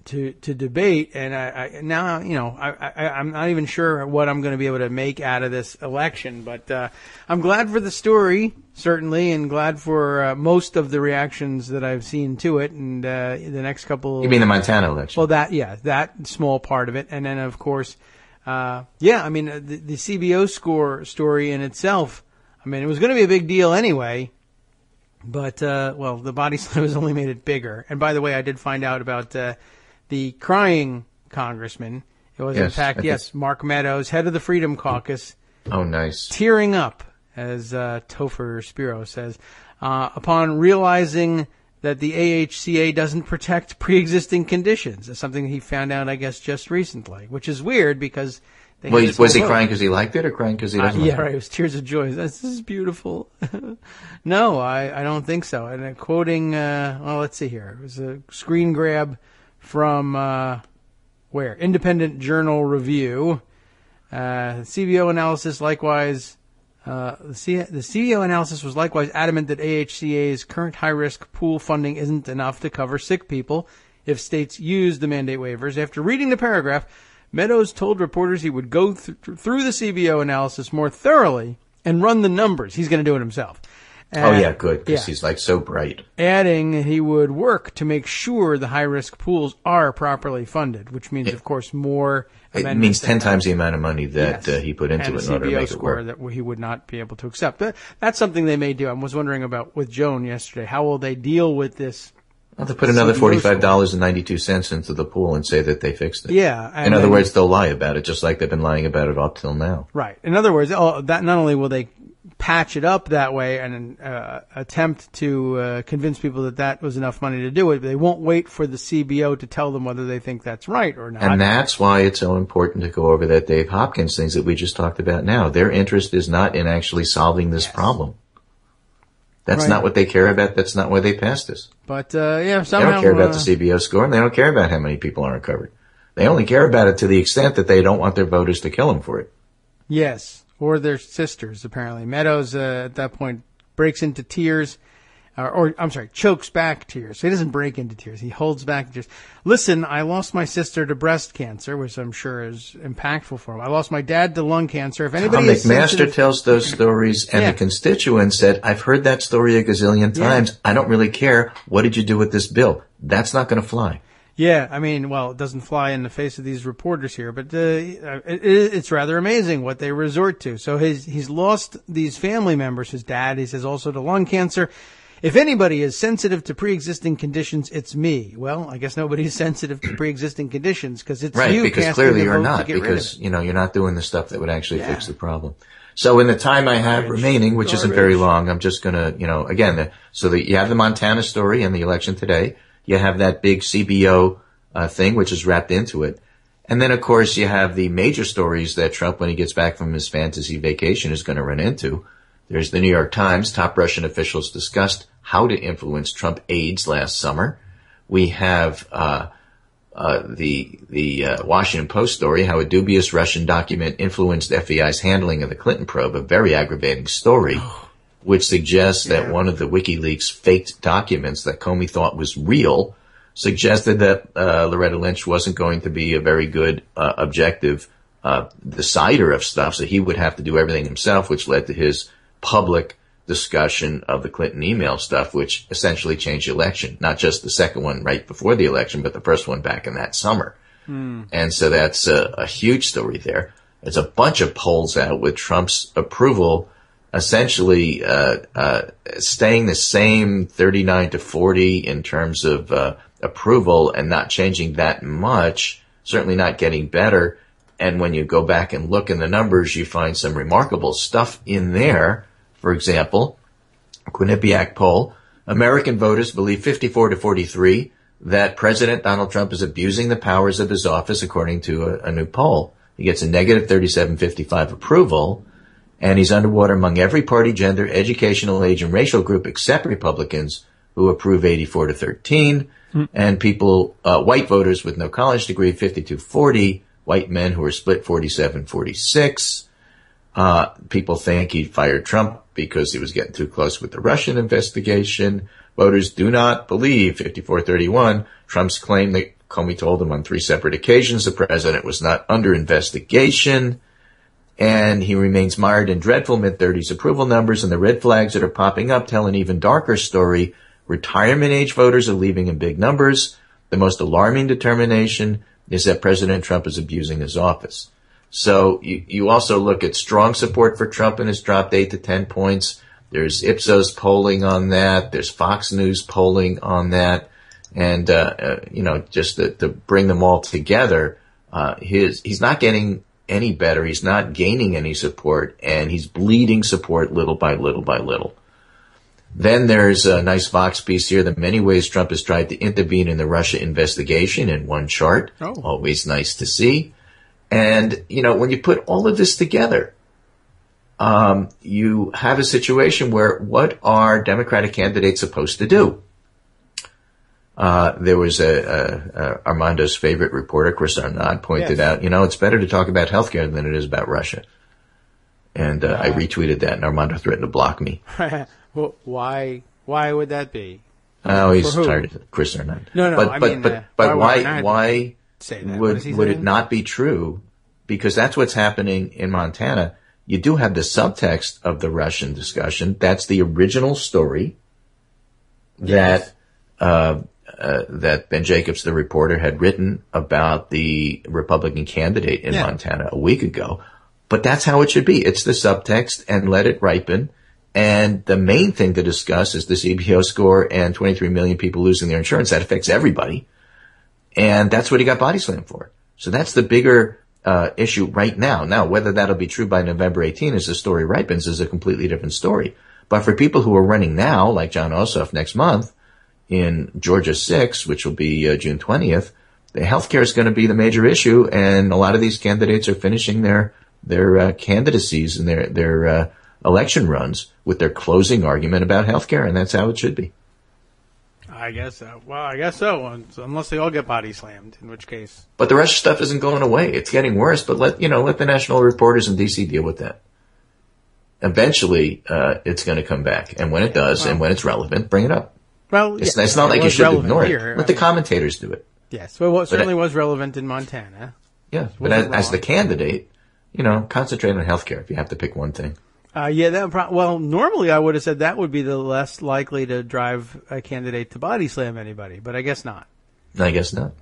debate, and I'm not even sure what I'm going to be able to make out of this election, but I'm glad for the story, certainly, and glad for most of the reactions that I've seen to it, and the next couple. You mean the Montana election? Well, that small part of it, and then of course, the CBO story in itself. I mean, it was going to be a big deal anyway. But, the body slam has only made it bigger. And by the way, I did find out about the crying congressman. It was, in fact, Mark Meadows, head of the Freedom Caucus. Oh, nice. Tearing up, as Topher Spiro says, upon realizing that the AHCA doesn't protect pre-existing conditions. That's something he found out, I guess, just recently, which is weird because... Was he crying because he liked it or crying because he doesn't like it? Yeah, right. It was tears of joy. This is beautiful. No, I don't think so. And quoting, let's see here. It was a screen grab from, where? Independent Journal Review. CBO analysis likewise, the CBO analysis was likewise adamant that AHCA's current high-risk pool funding isn't enough to cover sick people if states use the mandate waivers. After reading the paragraph, Meadows told reporters he would go through the CBO analysis more thoroughly and run the numbers. He's going to do it himself. Good, because he's so bright. Adding he would work to make sure the high-risk pools are properly funded, which means, of course, more amendments. It means 10 times the amount of money that he put into it in order to make it work. And a CBO score that he would not be able to accept. But that's something they may do. I was wondering about with Joan yesterday. How will they deal with this? Well, to put another $45.92 into the pool and say that they fixed it. Yeah. In other words, they'll lie about it, just like they've been lying about it up till now. Right. In other words, that not only will they patch it up that way and attempt to convince people that was enough money to do it, but they won't wait for the CBO to tell them whether they think that's right or not. And that's why it's so important to go over that Dave Hopkins things that we just talked about now. Their interest is not in actually solving this problem. That's not what they care about. That's not why they passed this. But, somehow... They don't care about the CBO score, and they don't care about how many people aren't covered. They only care about it to the extent that they don't want their voters to kill them for it. Yes, or their sisters, apparently. Meadows, at that point, breaks into tears, chokes back tears. So he doesn't break into tears. He holds back tears. Listen, I lost my sister to breast cancer, which I'm sure is impactful for him. I lost my dad to lung cancer. If anybody is McMaster tells those stories, and the constituent said, I've heard that story a gazillion times. I don't really care. What did you do with this bill? That's not going to fly. Yeah, I mean, it doesn't fly in the face of these reporters here, but it's rather amazing what they resort to. So he's lost these family members. His dad, he says, also to lung cancer. If anybody is sensitive to pre-existing conditions, it's me. Well, I guess nobody's sensitive to pre-existing conditions because it's you. Right, because clearly you're not, because, you're not doing the stuff that would actually fix the problem. So in the time I have remaining, which isn't very long, I'm just going to, you have the Montana story and the election today. You have that big CBO thing, which is wrapped into it. And then, of course, you have the major stories that Trump, when he gets back from his fantasy vacation, is going to run into. There's the New York Times. Top Russian officials discussed how to influence Trump aides last summer. We have the Washington Post story, how a dubious Russian document influenced FBI's handling of the Clinton probe, a very aggravating story, which suggests that one of the WikiLeaks faked documents that Comey thought was real suggested that Loretta Lynch wasn't going to be a very good objective decider of stuff, so he would have to do everything himself, which led to his public discussion of the Clinton email stuff, which essentially changed the election. Not just the second one right before the election, but the first one back in that summer. And so that's a huge story there. There's a bunch of polls out with Trump's approval essentially staying the same 39-40 in terms of approval and not changing that much, certainly not getting better. And when you go back and look in the numbers, you find some remarkable stuff in there. For example, Quinnipiac poll, American voters believe 54-43 that President Donald Trump is abusing the powers of his office, according to a new poll. He gets a negative 37.55 approval, and he's underwater among every party, gender, educational age, and racial group except Republicans, who approve 84-13. And people, white voters with no college degree, 52-40. White men who are split, 47-46. People think he fired Trump because he was getting too close with the Russian investigation. Voters do not believe, 54-31, Trump's claim that Comey told him on 3 separate occasions the president was not under investigation. And he remains mired in dreadful mid-30s approval numbers, and the red flags that are popping up tell an even darker story. Retirement age voters are leaving in big numbers. The most alarming determination is that President Trump is abusing his office. So you also look at strong support for Trump, and has dropped 8 to 10 points. There's Ipsos polling on that. There's Fox News polling on that. And, just to bring them all together, he's not getting any better. He's not gaining any support, and he's bleeding support little by little by little. Then there's a nice Vox piece here, the many ways Trump has tried to intervene in the Russia investigation, in one chart. Always nice to see. And, when you put all of this together, you have a situation where what are Democratic candidates supposed to do? There was Armando's favorite reporter, Chris Arnott, pointed out, it's better to talk about healthcare than it is about Russia. And I retweeted that, and Armando threatened to block me. Well, why would that be? Oh, he's tired of Chris Arnott. No, but why say that? would it not be true? Because that's what's happening in Montana. You do have the subtext of the Russian discussion. That's the original story that Ben Jacobs, the reporter, had written about the Republican candidate in Montana a week ago. But that's how it should be. It's the subtext, and let it ripen. And the main thing to discuss is the CBO score and 23 million people losing their insurance. That affects everybody. And that's what he got body slammed for. So that's the bigger issue right now. Now, whether that'll be true by November 18 as the story ripens is a completely different story. But for people who are running now, like John Ossoff next month in Georgia 6, which will be June 20th, the healthcare is going to be the major issue. And a lot of these candidates are finishing their candidacies and their election runs with their closing argument about healthcare, and that's how it should be. I guess so. Well, I guess so, unless they all get body slammed, in which case. But the Russia stuff isn't going away. It's getting worse, but let the national reporters in D.C. deal with that. Eventually, it's going to come back, and when it does, and when it's relevant, bring it up. Well, it's not like you should ignore it. Let the commentators do it. Yes, well, it certainly was relevant in Montana. Yeah, but as the candidate, concentrate on healthcare if you have to pick one thing. Normally I would have said that would be the less likely to drive a candidate to body slam anybody, but I guess not. I guess not.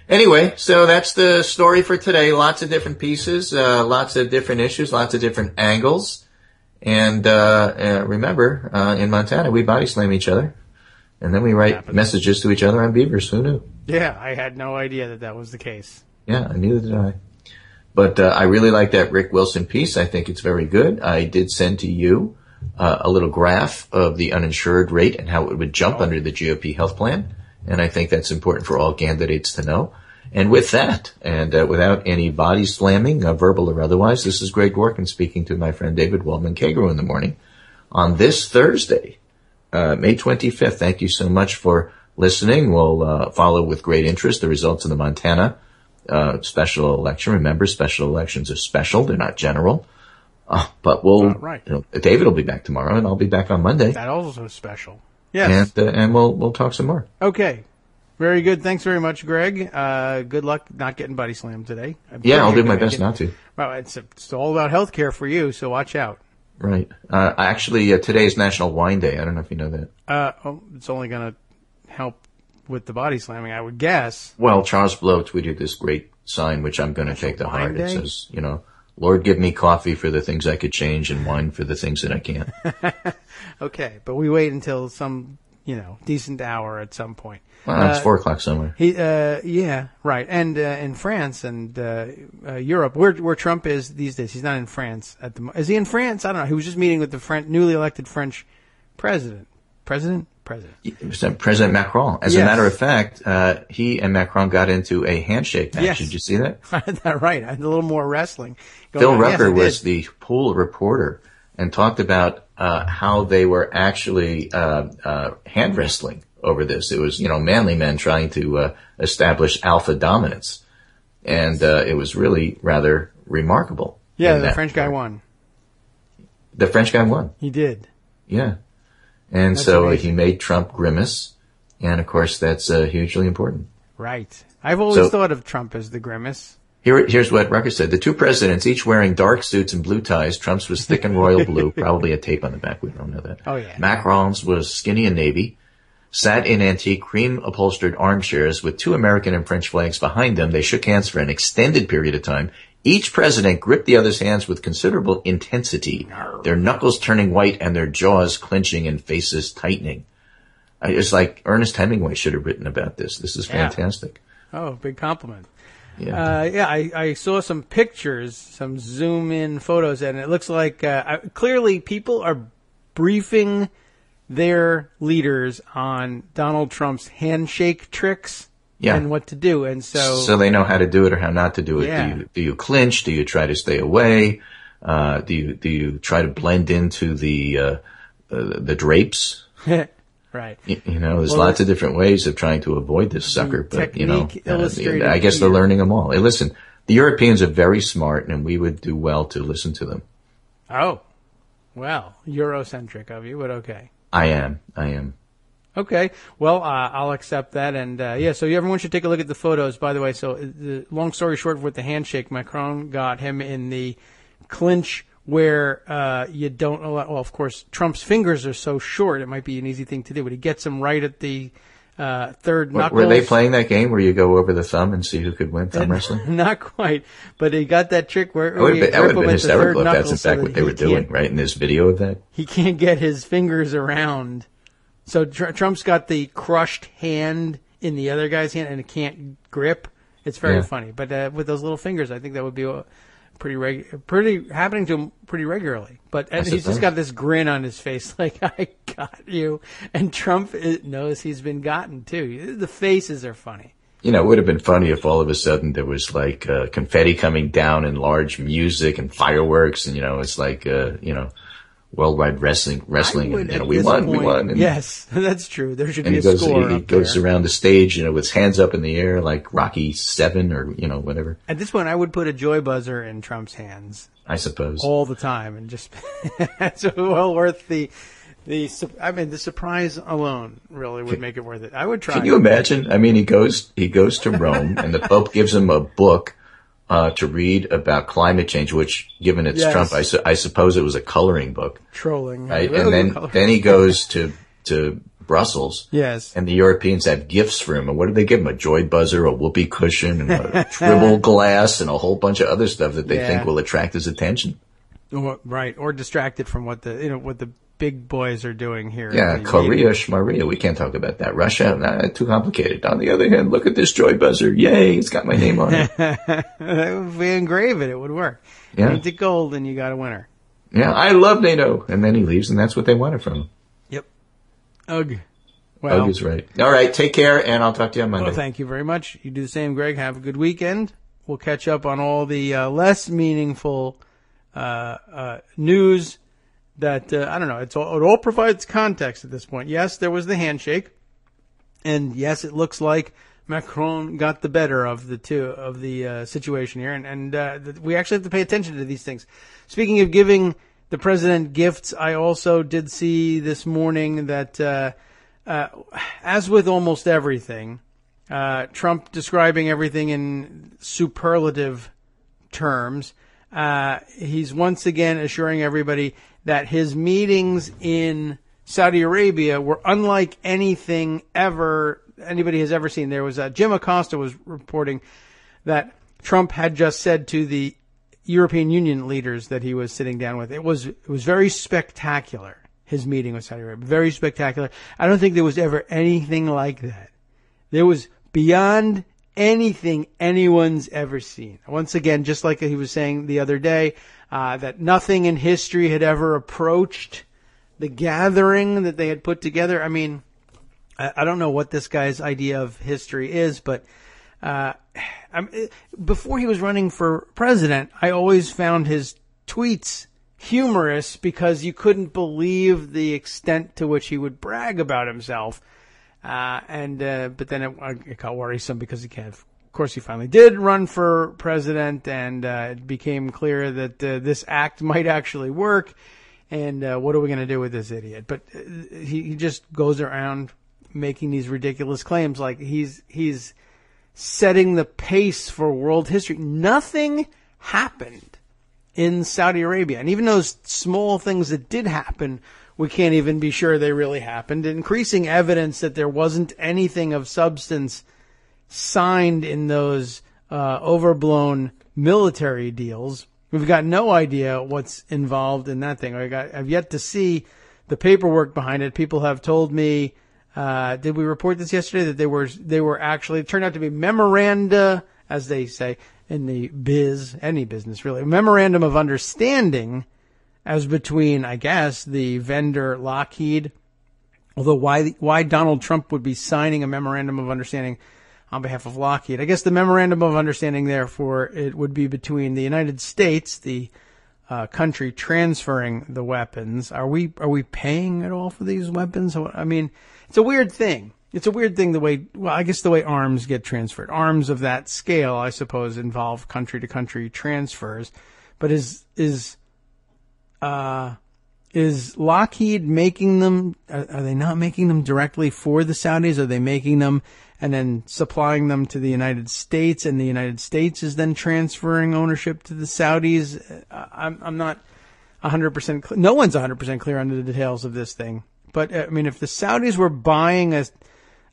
Anyway, so that's the story for today. Lots of different pieces, lots of different issues, lots of different angles. And remember, in Montana, we body slam each other. And then we write messages to each other on beavers. Who knew? Yeah, I had no idea that was the case. Yeah, neither did I. But I really like that Rick Wilson piece. I think it's very good. I did send to you a little graph of the uninsured rate and how it would jump under the GOP health plan. And I think that's important for all candidates to know. And with that, and without any body slamming, verbal or otherwise, this is Greg Dworkin speaking to my friend David Waldman Kagro in the morning on this Thursday, May 25th. Thank you so much for listening will follow with great interest the results of the Montana special election. Remember, special elections are special; they're not general. But we'll, right. David will be back tomorrow, and I'll be back on Monday. That also is special. Yes, and we'll talk some more. Okay. Very good. Thanks very much, Greg. Good luck not getting body slammed today. I'll do my best not to. Well, it's all about health care for you, so watch out. Right. Actually, today is National Wine Day. I don't know if you know that. It's only going to help with the body slamming, I would guess. Well, Charles Blow tweeted this great sign, which I'm going to take to heart. It says, Lord, give me coffee for the things I could change and wine for the things that I can't. Okay, but we wait until some, decent hour at some point. Well, it's 4:00 somewhere. Yeah, right. And in France and Europe, where Trump is these days, he's not in France at the. Is he in France? I don't know. He was just meeting with the newly elected French president. President. President Macron. As a matter of fact, he and Macron got into a handshake match. Yes. Did you see that? I had that right. I had a little more wrestling. Phil Rucker was the pool reporter and talked about how they were actually hand wrestling over this. It was, manly men trying to establish alpha dominance. And it was really rather remarkable. Yeah, the French guy won. The French guy won. He did. Yeah. And That's so amazing. he made Trump grimace. And, of course, that's hugely important. Right. I've always thought of Trump as the grimace. Here's what Rucker said. The two presidents, each wearing dark suits and blue ties. Trump's was thick and royal blue, probably a tape on the back. We don't know that. Oh, yeah. Macron's was skinny and navy. Sat in antique cream-upholstered armchairs with two American and French flags behind them. They shook hands for an extended period of time. Each president gripped the other's hands with considerable intensity, their knuckles turning white and their jaws clenching and faces tightening. It's like Ernest Hemingway should have written about this. This is fantastic. Oh, big compliment. Yeah. I saw some pictures, some zoom-in photos, and it looks like clearly people are briefing their leaders on Donald Trump's handshake tricks and what to do. And so they know how to do it or how not to do it. Yeah. Do you clinch? Do you try to stay away? Do you try to blend into the drapes? Right. There's lots of different ways of trying to avoid this sucker, but illustrated I guess here. they're learning them all. Hey, listen, the Europeans are very smart and we would do well to listen to them. Oh, well, Eurocentric of you, but okay. I am. Okay. Well, I'll accept that. And, so everyone should take a look at the photos, by the way. So, the long story short, with the handshake, Macron got him in the clinch where you don't allow. Well, of course, Trump's fingers are so short, it might be an easy thing to do, but he gets him right at the third knuckles. Were they playing that game where you go over the thumb and see who could win thumb wrestling? Not quite, but he got that trick where That would have been hysterical if that's in so fact what they were doing, right? In this video of that. He can't get his fingers around. So Trump's got the crushed hand in the other guy's hand and it can't grip. It's very funny. But with those little fingers, I think that would be pretty happening to him pretty regularly. But he's just got this grin on his face like, I got you. And Trump knows he's been gotten, too. The faces are funny. It would have been funny if all of a sudden there was like confetti coming down and large music and fireworks. And, it's like, worldwide wrestling. We won. And, yes, that's true. There should be a score. He goes around the stage, with his hands up in the air like Rocky VII or whatever. At this point, I would put a joy buzzer in Trump's hands. I suppose all the time, and just it's well worth the surprise alone really would make it worth it. I would try. Can you imagine? I mean, he goes to Rome, and the Pope gives him a book to read about climate change, which, given it's Trump, I suppose it was a coloring book. Trolling. Right? And then he goes to Brussels. Yes. And the Europeans have gifts for him. And what do they give him? A joy buzzer, a whoopee cushion, and a dribble glass, and a whole bunch of other stuff that they think will attract his attention. Right. Or distracted from what the big boys are doing here. Yeah, Korea, Shmaria, we can't talk about that. Russia, too complicated. On the other hand, look at this joy buzzer. Yay, it's got my name on it. If we engrave it would work. Yeah. Paint it gold and you got a winner. Yeah, I love NATO. And then he leaves, and that's what they wanted from him. Yep. Ugh. Well, Ugh is right. All right, take care, and I'll talk to you on Monday. Well, thank you very much. You do the same, Greg. Have a good weekend. We'll catch up on all the less meaningful news that, I don't know, it all provides context at this point. Yes, there was the handshake. And yes, it looks like Macron got the better of the situation here, and we actually have to pay attention to these things. Speaking of giving the president gifts, I also did see this morning that, as with almost everything, Trump describing everything in superlative terms. He's once again assuring everybody that his meetings in Saudi Arabia were unlike anything anybody has ever seen. There was Jim Acosta was reporting that Trump had just said to the European Union leaders that he was sitting down with, it was very spectacular, his meeting with Saudi Arabia. Very spectacular. I don't think there was ever anything like that. There was beyond anything anyone's ever seen. Once again, just like he was saying the other day, that nothing in history had ever approached the gathering that they had put together. I mean, I don't know what this guy's idea of history is, but before he was running for president, I always found his tweets humorous because you couldn't believe the extent to which he would brag about himself. But then it got worrisome because of course he finally did run for president, and it became clear that this act might actually work. And what are we going to do with this idiot? But he just goes around making these ridiculous claims like he's setting the pace for world history. Nothing happened in Saudi Arabia. And even those small things that did happen, we can't even be sure they really happened. Increasing evidence that there wasn't anything of substance signed in those overblown military deals. We've got no idea what's involved in that thing. I've yet to see the paperwork behind it. People have told me, did we report this yesterday, that they were actually, it turned out to be memoranda, as they say in the any business really, a memorandum of understanding as between, I guess, the vendor Lockheed. Although why Donald Trump would be signing a memorandum of understanding on behalf of Lockheed. I guess the memorandum of understanding, therefore, it would be between the United States, the country transferring the weapons. Are we paying at all for these weapons? I mean, it's a weird thing. It's a weird thing the way arms get transferred. Arms of that scale, I suppose, involve country to country transfers. But is Lockheed making them? Are they not making them directly for the Saudis? Are they making them and then supplying them to the United States, and the United States is then transferring ownership to the Saudis? I'm not 100% clear. No one's 100% clear on the details of this thing. But, I mean, if the Saudis were buying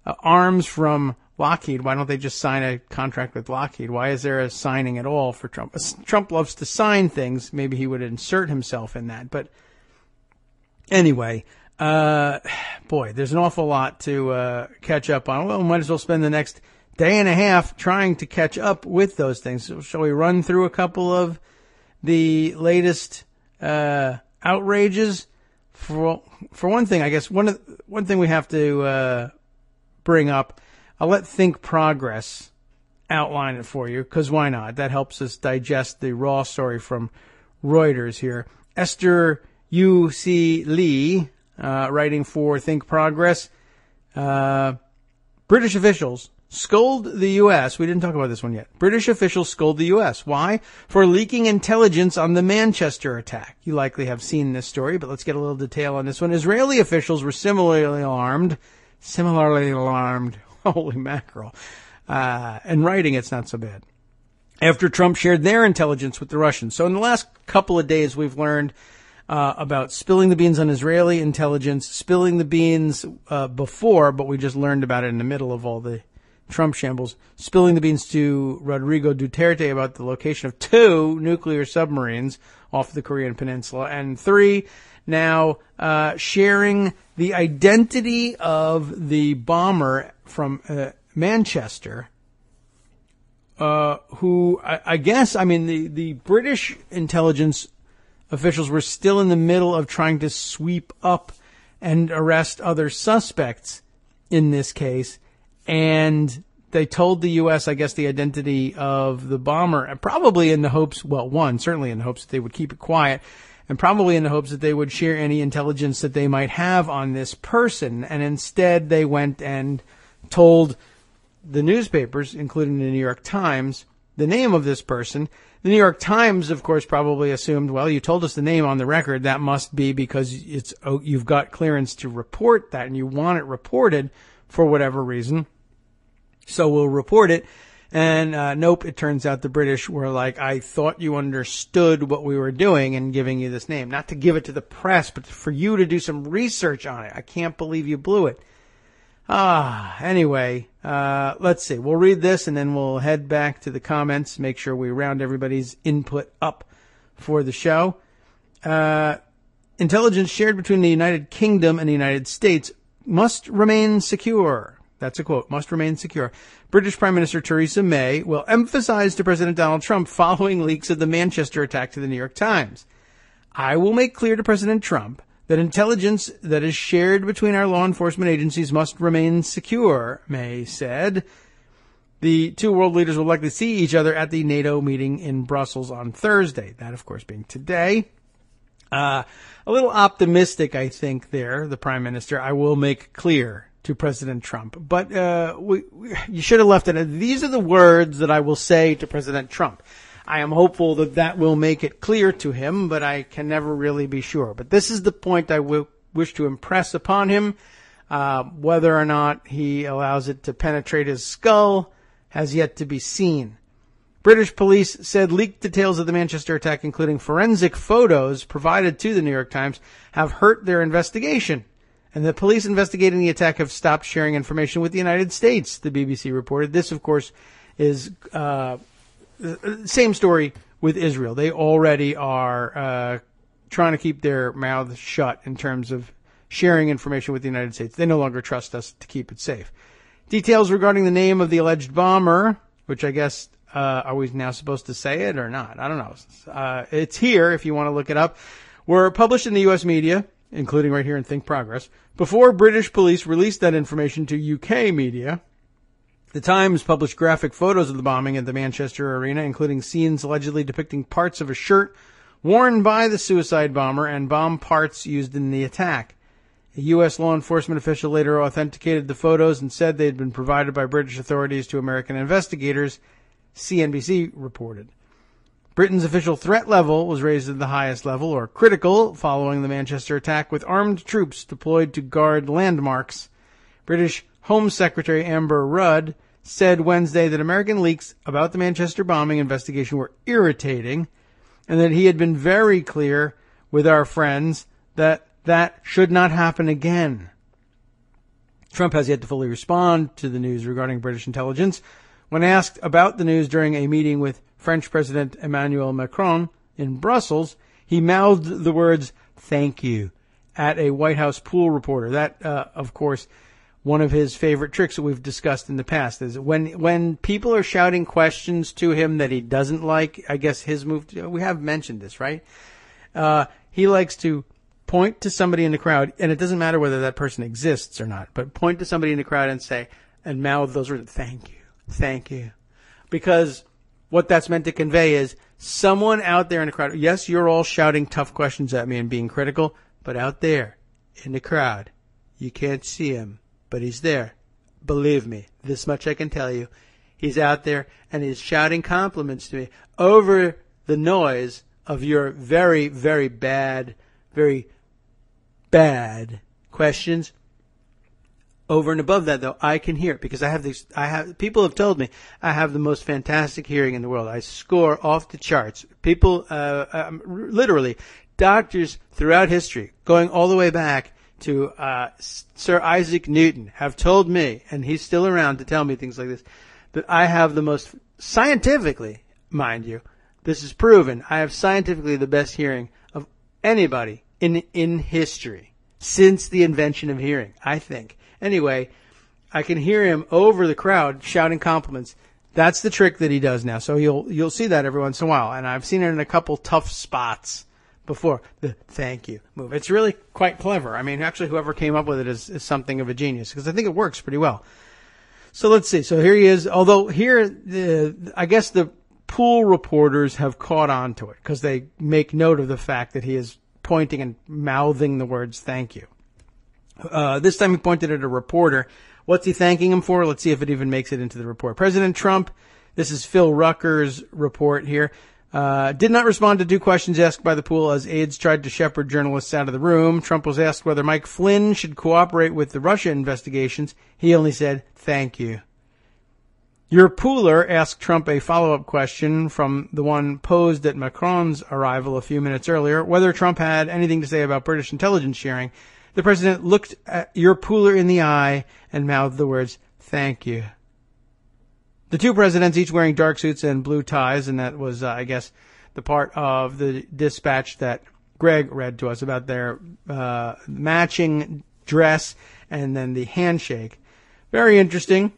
arms from Lockheed, why don't they just sign a contract with Lockheed? Why is there a signing at all for Trump? Trump loves to sign things. Maybe he would insert himself in that. But anyway, boy, there's an awful lot to catch up on. Well, we might as well spend the next day and a half trying to catch up with those things. So shall we run through a couple of the latest outrages? For one thing, I guess one thing we have to bring up, I'll let Think Progress outline it for you, because why not? That helps us digest the raw story from Reuters here. Esther U.C. Lee, writing for Think Progress, British officials scold the U.S. We didn't talk about this one yet. British officials scold the U.S. Why? For leaking intelligence on the Manchester attack. You likely have seen this story, but let's get a little detail on this one. Israeli officials were similarly alarmed. Holy mackerel. And writing, it's not so bad. After Trump shared their intelligence with the Russians. So in the last couple of days, we've learned about spilling the beans on Israeli intelligence, spilling the beans before, but we just learned about it in the middle of all the Trump shambles, spilling the beans to Rodrigo Duterte about the location of 2 nuclear submarines off the Korean peninsula, and 3, now sharing the identity of the bomber from Manchester, who I guess, I mean, the British intelligence officials were still in the middle of trying to sweep up and arrest other suspects in this case. And they told the U.S., I guess, the identity of the bomber, and probably in the hopes, well, certainly in the hopes that they would keep it quiet, and probably in the hopes that they would share any intelligence that they might have on this person. And instead they went and told the newspapers, including the New York Times, the name of this person. The New York Times, of course, probably assumed, well, you told us the name on the record. That must be because you've got clearance to report that and you want it reported for whatever reason. So we'll report it. And nope, it turns out the British were like, I thought you understood what we were doing in giving you this name. Not to give it to the press, but for you to do some research on it. I can't believe you blew it. Anyway, let's see. We'll read this and then we'll head back to the comments, make sure we round everybody's input up for the show. Intelligence shared between the United Kingdom and the United States must remain secure. That's a quote, must remain secure. British Prime Minister Theresa May will emphasize to President Donald Trump following leaks of the Manchester attack to the New York Times. I will make clear to President Trump that intelligence that is shared between our law enforcement agencies must remain secure, May said. The two world leaders will likely see each other at the NATO meeting in Brussels on Thursday. That, of course, being today. A little optimistic, I think, there, the Prime Minister. I will make clear to President Trump. But you should have left it. These are the words that I will say to President Trump. I am hopeful that that will make it clear to him, but I can never really be sure. But this is the point I wish to impress upon him. Whether or not he allows it to penetrate his skull has yet to be seen. British police said leaked details of the Manchester attack, including forensic photos provided to the New York Times, have hurt their investigation. And the police investigating the attack have stopped sharing information with the United States, the BBC reported. This, of course, is same story with Israel. They already are trying to keep their mouths shut in terms of sharing information with the United States. They no longer trust us to keep it safe. Details regarding the name of the alleged bomber, which I guess, are we now supposed to say it or not? I don't know. It's here if you want to look it up. Were published in the U.S. media, including right here in Think Progress, before British police released that information to UK media. The Times published graphic photos of the bombing at the Manchester Arena, including scenes allegedly depicting parts of a shirt worn by the suicide bomber and bomb parts used in the attack. A U.S. law enforcement official later authenticated the photos and said they had been provided by British authorities to American investigators, CNBC reported. Britain's official threat level was raised to the highest level, or critical, following the Manchester attack, with armed troops deployed to guard landmarks. British Home Secretary Amber Rudd said Wednesday that American leaks about the Manchester bombing investigation were irritating, and that he had been very clear with our friends that that should not happen again. Trump has yet to fully respond to the news regarding British intelligence. When asked about the news during a meeting with French President Emmanuel Macron in Brussels, he mouthed the words, "Thank you," at a White House pool reporter. That, of course, one of his favorite tricks that we've discussed in the past is when people are shouting questions to him that he doesn't like, I guess his move, we have mentioned this, right? He likes to point to somebody in the crowd, and it doesn't matter whether that person exists or not, but point to somebody in the crowd and say, and mouth those words, "Thank you, thank you." Because what that's meant to convey is someone out there in the crowd, yes, you're all shouting tough questions at me and being critical, but out there in the crowd, you can't see him, but he's there. Believe me, this much I can tell you. He's out there and he's shouting compliments to me over the noise of your very, very bad questions. Over and above that, though, I can hear it because people have told me I have the most fantastic hearing in the world. I score off the charts. People, literally, doctors throughout history, going all the way back to Sir Isaac Newton, have told me, and he's still around to tell me things like this, that I have the most, scientifically, mind you, this is proven, I have scientifically the best hearing of anybody in history since the invention of hearing, I think. Anyway, I can hear him over the crowd shouting compliments. That's the trick that he does now. So you'll see that every once in a while. And I've seen it in a couple tough spots before. The thank you move. It's really quite clever. I mean, actually, whoever came up with it is something of a genius because I think it works pretty well. So let's see. So here he is. Although here, I guess the pool reporters have caught on to it because they make note of the fact that he is pointing and mouthing the words thank you. This time he pointed at a reporter What's he thanking him for? Let's see if it even makes it into the report. President Trump, this is Phil Rucker's report here, did not respond to 2 questions asked by the pool as aides tried to shepherd journalists out of the room. Trump was asked whether Mike Flynn should cooperate with the Russia investigations. He only said, thank you. Your pooler asked Trump a follow-up question from the one posed at Macron's arrival a few minutes earlier, whether Trump had anything to say about British intelligence sharing. The president looked at your pooler in the eye and mouthed the words, thank you. The 2 presidents, each wearing dark suits and blue ties, and that was, I guess, the part of the dispatch that Greg read to us about their matching dress and then the handshake. Very interesting.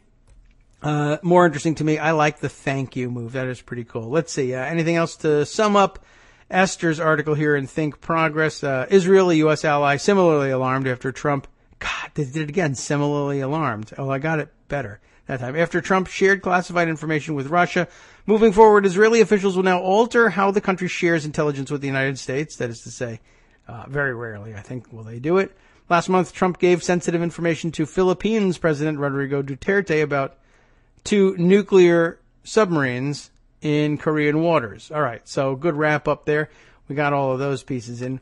More interesting to me, I like the thank you move. That is pretty cool. Let's see. Anything else to sum up Esther's article here in Think Progress? Israel, a U.S. ally, similarly alarmed after Trump. God, they did it again. Similarly alarmed. Oh, I got it better that time. After Trump shared classified information with Russia. Moving forward, Israeli officials will now alter how the country shares intelligence with the United States. That is to say, very rarely, I think, will they do it. Last month, Trump gave sensitive information to Philippines President Rodrigo Duterte about 2 nuclear submarines in Korean waters. All right, so good wrap up there. We got all of those pieces in.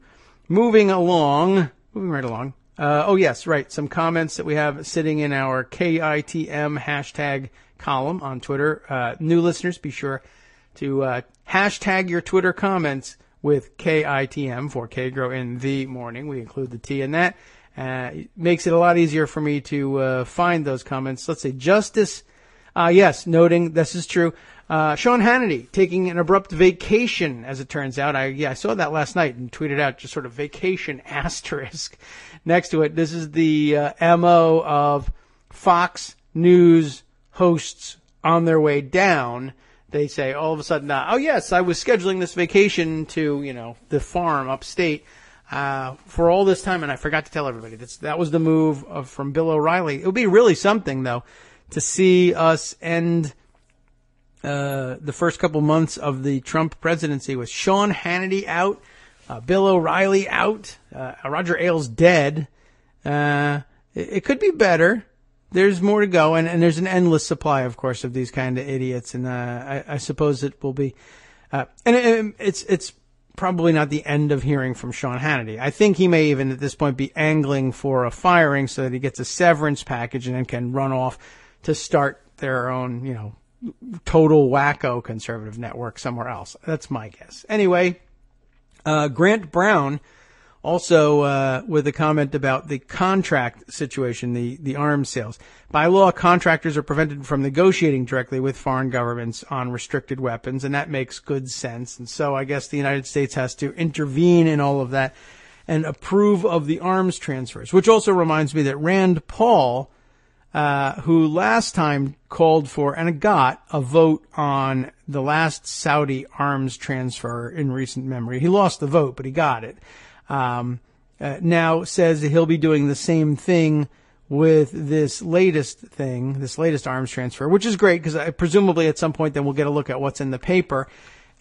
Moving right along. Oh, yes, right. Some comments that we have sitting in our KITM hashtag column on Twitter. New listeners, be sure to hashtag your Twitter comments with KITM for Kagro in the morning. We include the T in that. It makes it a lot easier for me to find those comments. Let's say Justice. Yes, noting this is true. Sean Hannity taking an abrupt vacation, as it turns out. I saw that last night and tweeted out just sort of vacation asterisk next to it. This is the MO of Fox News hosts on their way down. They say all of a sudden, oh yes, I was scheduling this vacation to, the farm upstate, for all this time, and I forgot to tell everybody. That was the move from Bill O'Reilly. It would be really something, though, to see us end the first couple months of the Trump presidency with Sean Hannity out, Bill O'Reilly out, Roger Ailes dead. It could be better. There's more to go, and there's an endless supply, of course, of these kind of idiots, and I suppose it will be. It's probably not the end of hearing from Sean Hannity. I think he may even at this point be angling for a firing so that he gets a severance package and then can run off to start their own, total wacko conservative network somewhere else. That's my guess. Anyway, Grant Brown also with a comment about the contract situation, the arms sales. By law, contractors are prevented from negotiating directly with foreign governments on restricted weapons, and that makes good sense. And so I guess the United States has to intervene in all of that and approve of the arms transfers, which also reminds me that Rand Paul, who last time called for and got a vote on the last Saudi arms transfer in recent memory. He lost the vote, but he got it. Now says that he'll be doing the same thing with this latest arms transfer, which is great because presumably at some point then we'll get a look at what's in the paper.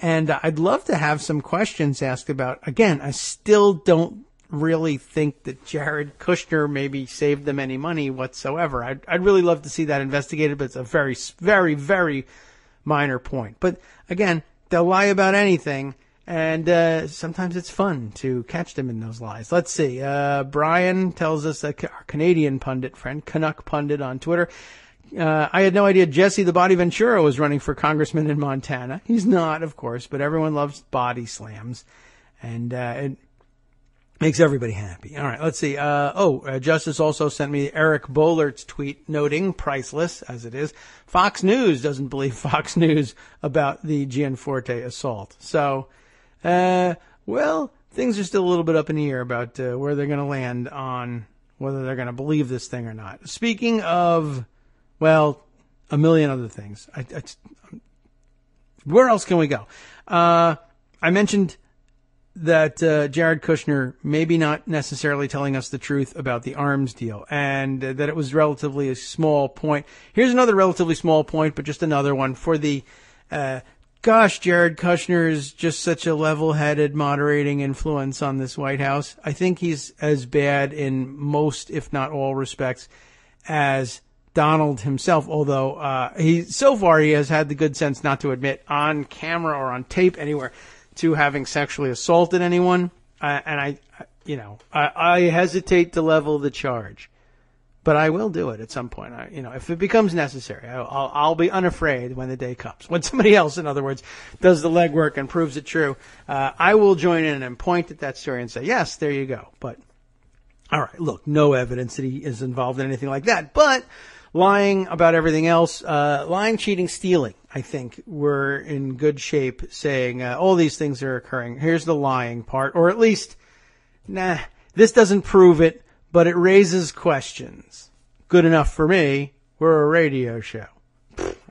And I'd love to have some questions asked about, again, I still don't really think that Jared Kushner maybe saved them any money whatsoever. I'd really love to see that investigated, but it's a very, very, very minor point. But again, they'll lie about anything, and sometimes it's fun to catch them in those lies. Let's see. Brian tells us, our Canadian pundit friend, Canuck Pundit on Twitter, I had no idea Jesse the Body Ventura was running for congressman in Montana. He's not, of course, but everyone loves body slams, and it makes everybody happy. All right, let's see. Justice also sent me Eric Bohlert's tweet noting, priceless as it is, Fox News doesn't believe Fox News about the Gianforte assault. So, things are still a little bit up in the air about where they're going to land on whether they're going to believe this thing or not. Speaking of, a million other things. Where else can we go? I mentioned that Jared Kushner maybe not necessarily telling us the truth about the arms deal, and that it was relatively a small point. Here's another relatively small point, but just another one for the, Jared Kushner is just such a level-headed, moderating influence on this White House. I think he's as bad in most, if not all respects, as Donald himself, although so far he has had the good sense not to admit on camera or on tape anywhere to having sexually assaulted anyone. And I hesitate to level the charge, but I will do it at some point. If it becomes necessary, I'll be unafraid when the day comes. When somebody else, in other words, does the legwork and proves it true, I will join in and point at that story and say, yes, there you go. But all right, look, no evidence that he is involved in anything like that, but lying about everything else, lying, cheating, stealing, I think we're in good shape saying all these things are occurring. Here's the lying part, or at least, this doesn't prove it, but it raises questions. Good enough for me. We're a radio show.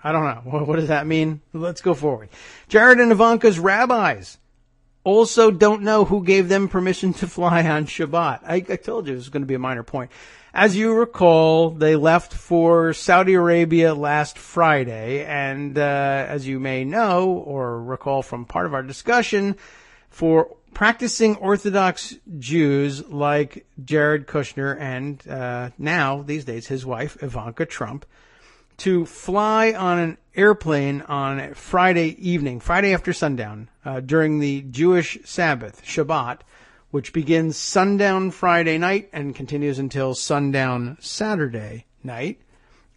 I don't know. What does that mean? Let's go forward. Jared and Ivanka's rabbis also don't know who gave them permission to fly on Shabbat. I told you this was going to be a minor point. As you recall, they left for Saudi Arabia last Friday, and as you may know or recall from part of our discussion, for practicing Orthodox Jews like Jared Kushner and now, these days, his wife, Ivanka Trump, to fly on an airplane on Friday evening, Friday after sundown, during the Jewish Sabbath, Shabbat, which begins sundown Friday night and continues until sundown Saturday night.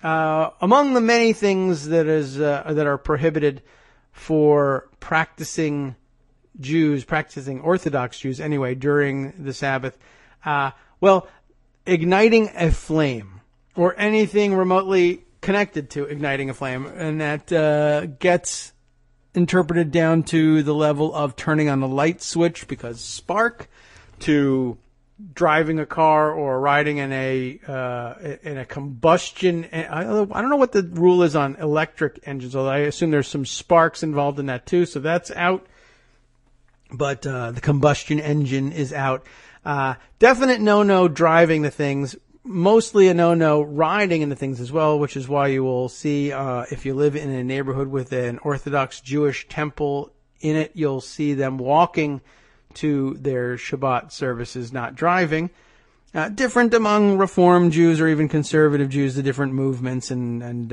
Among the many things that are prohibited for practicing Jews, practicing Orthodox Jews anyway, during the Sabbath, igniting a flame or anything remotely connected to igniting a flame, and that gets interpreted down to the level of turning on the light switch because spark, to driving a car or riding in a combustion. I don't know what the rule is on electric engines, although I assume there's some sparks involved in that too, so that's out. But the combustion engine is out. Definite no-no driving the things. Mostly a no-no riding in the things as well, which is why you will see, if you live in a neighborhood with an Orthodox Jewish temple in it, you'll see them walking to their Shabbat services, not driving. Different among Reform Jews or even conservative Jews, the different movements and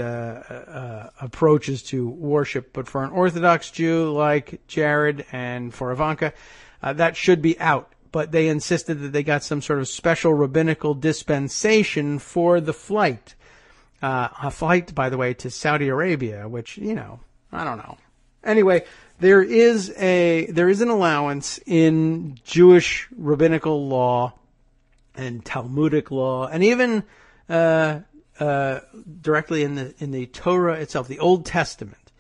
approaches to worship. But for an Orthodox Jew like Jared and for Ivanka, that should be out. But they insisted that they got some sort of special rabbinical dispensation for the flight. A flight, by the way, to Saudi Arabia, which, I don't know. Anyway, there is an allowance in Jewish rabbinical law and Talmudic law, and even directly in the Torah itself, the Old Testament.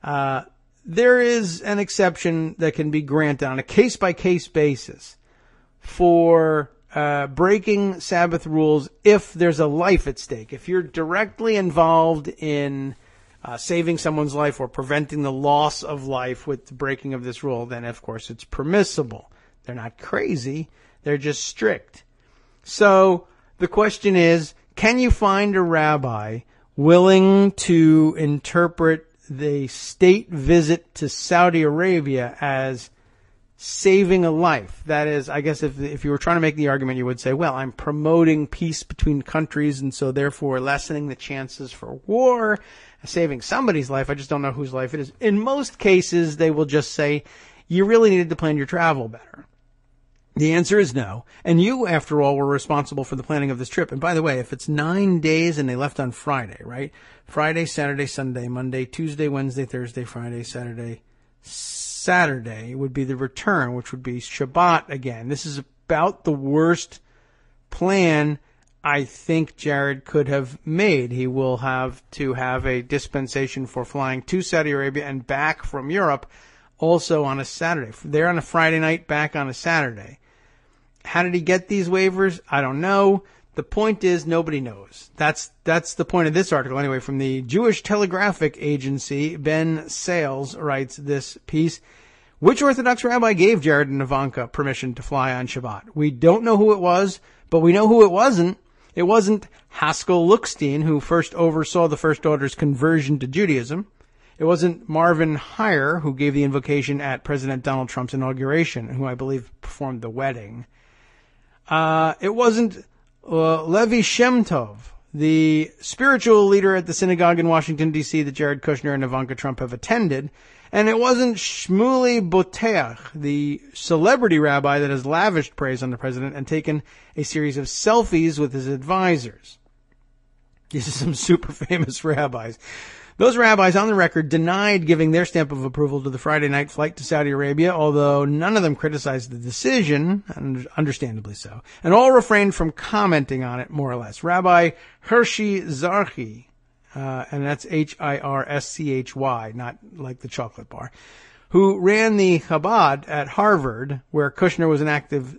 There is an exception that can be granted on a case-by-case basis for breaking Sabbath rules if there's a life at stake. If you're directly involved in saving someone's life or preventing the loss of life with the breaking of this rule, then of course it's permissible. They're not crazy. They're just strict. So the question is, can you find a rabbi willing to interpret the state visit to Saudi Arabia as saving a life? That is, I guess if you were trying to make the argument, you would say, well, I'm promoting peace between countries and so therefore lessening the chances for war, saving somebody's life. I just don't know whose life it is. In most cases, they will just say, you really needed to plan your travel better. The answer is no. And you, after all, were responsible for the planning of this trip. And by the way, if it's 9 days and they left on Friday, right? Friday, Saturday, Sunday, Monday, Tuesday, Wednesday, Thursday, Friday, Saturday would be the return, which would be Shabbat again. This is about the worst plan I think Jared could have made. He will have to have a dispensation for flying to Saudi Arabia and back from Europe also on a Saturday. There on a Friday night, back on a Saturday. How did he get these waivers? I don't know. The point is, nobody knows. That's the point of this article anyway. From the Jewish Telegraphic Agency, Ben Sales writes this piece. Which Orthodox rabbi gave Jared and Ivanka permission to fly on Shabbat? We don't know who it was, but we know who it wasn't. It wasn't Haskell Lookstein, who first oversaw the first daughter's conversion to Judaism. It wasn't Marvin Heyer, who gave the invocation at President Donald Trump's inauguration, who I believe performed the wedding. It wasn't Levi Shem Tov, the spiritual leader at the synagogue in Washington, D.C. that Jared Kushner and Ivanka Trump have attended. And it wasn't Shmuley Boteach, the celebrity rabbi that has lavished praise on the president and taken a series of selfies with his advisors. These are some super famous rabbis. Those rabbis, on the record, denied giving their stamp of approval to the Friday night flight to Saudi Arabia, although none of them criticized the decision, and understandably so, and all refrained from commenting on it, more or less. Rabbi Hershey Zarchi, and that's Hirschy, not like the chocolate bar, who ran the Chabad at Harvard, where Kushner was an active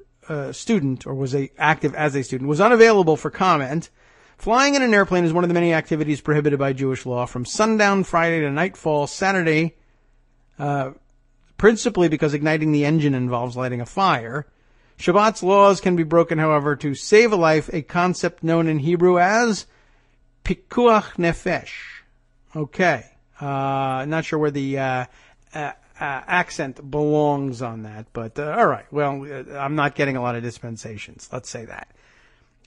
student, or was active as a student, was unavailable for comment. Flying in an airplane is one of the many activities prohibited by Jewish law from sundown Friday to nightfall Saturday, principally because igniting the engine involves lighting a fire. Shabbat's laws can be broken, however, to save a life, a concept known in Hebrew as pikuach nefesh. Okay. Not sure where the accent belongs on that, but all right. Well, I'm not getting a lot of dispensations. Let's say that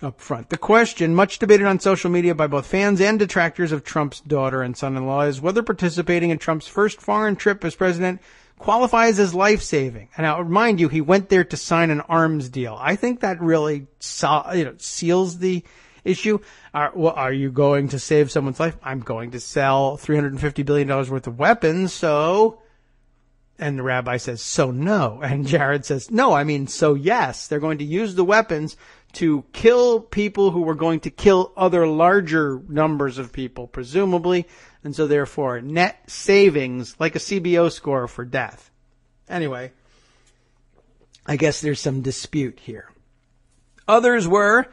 up front. The question, much debated on social media by both fans and detractors of Trump's daughter and son-in-law, is whether participating in Trump's first foreign trip as president qualifies as life-saving. And I'll remind you, he went there to sign an arms deal. I think that really seals the issue. Are you going to save someone's life? I'm going to sell $350 billion worth of weapons, so... And the rabbi says, so no. And Jared says, no, I mean, so yes. They're going to use the weapons to kill people who were going to kill other larger numbers of people, presumably. And so therefore, net savings, like a CBO score for death. Anyway, I guess there's some dispute here. Others were,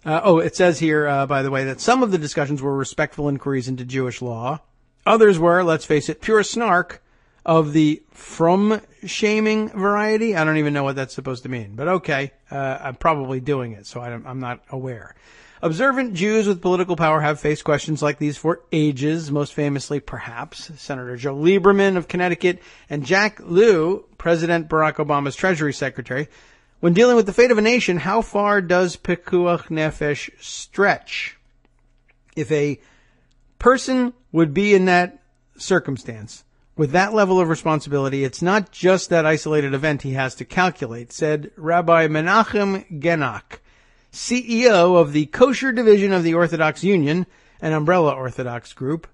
it says here, by the way, that some of the discussions were respectful inquiries into Jewish law. Others were, let's face it, pure snark of the from-shaming variety. I don't even know what that's supposed to mean, but okay, I'm probably doing it, so I'm not aware. Observant Jews with political power have faced questions like these for ages, most famously, perhaps, Senator Joe Lieberman of Connecticut and Jack Lew, President Barack Obama's Treasury Secretary. When dealing with the fate of a nation, how far does pikuach nefesh stretch? If a person would be in that circumstance, with that level of responsibility, it's not just that isolated event he has to calculate, said Rabbi Menachem Genach, CEO of the Kosher Division of the Orthodox Union, an umbrella Orthodox group.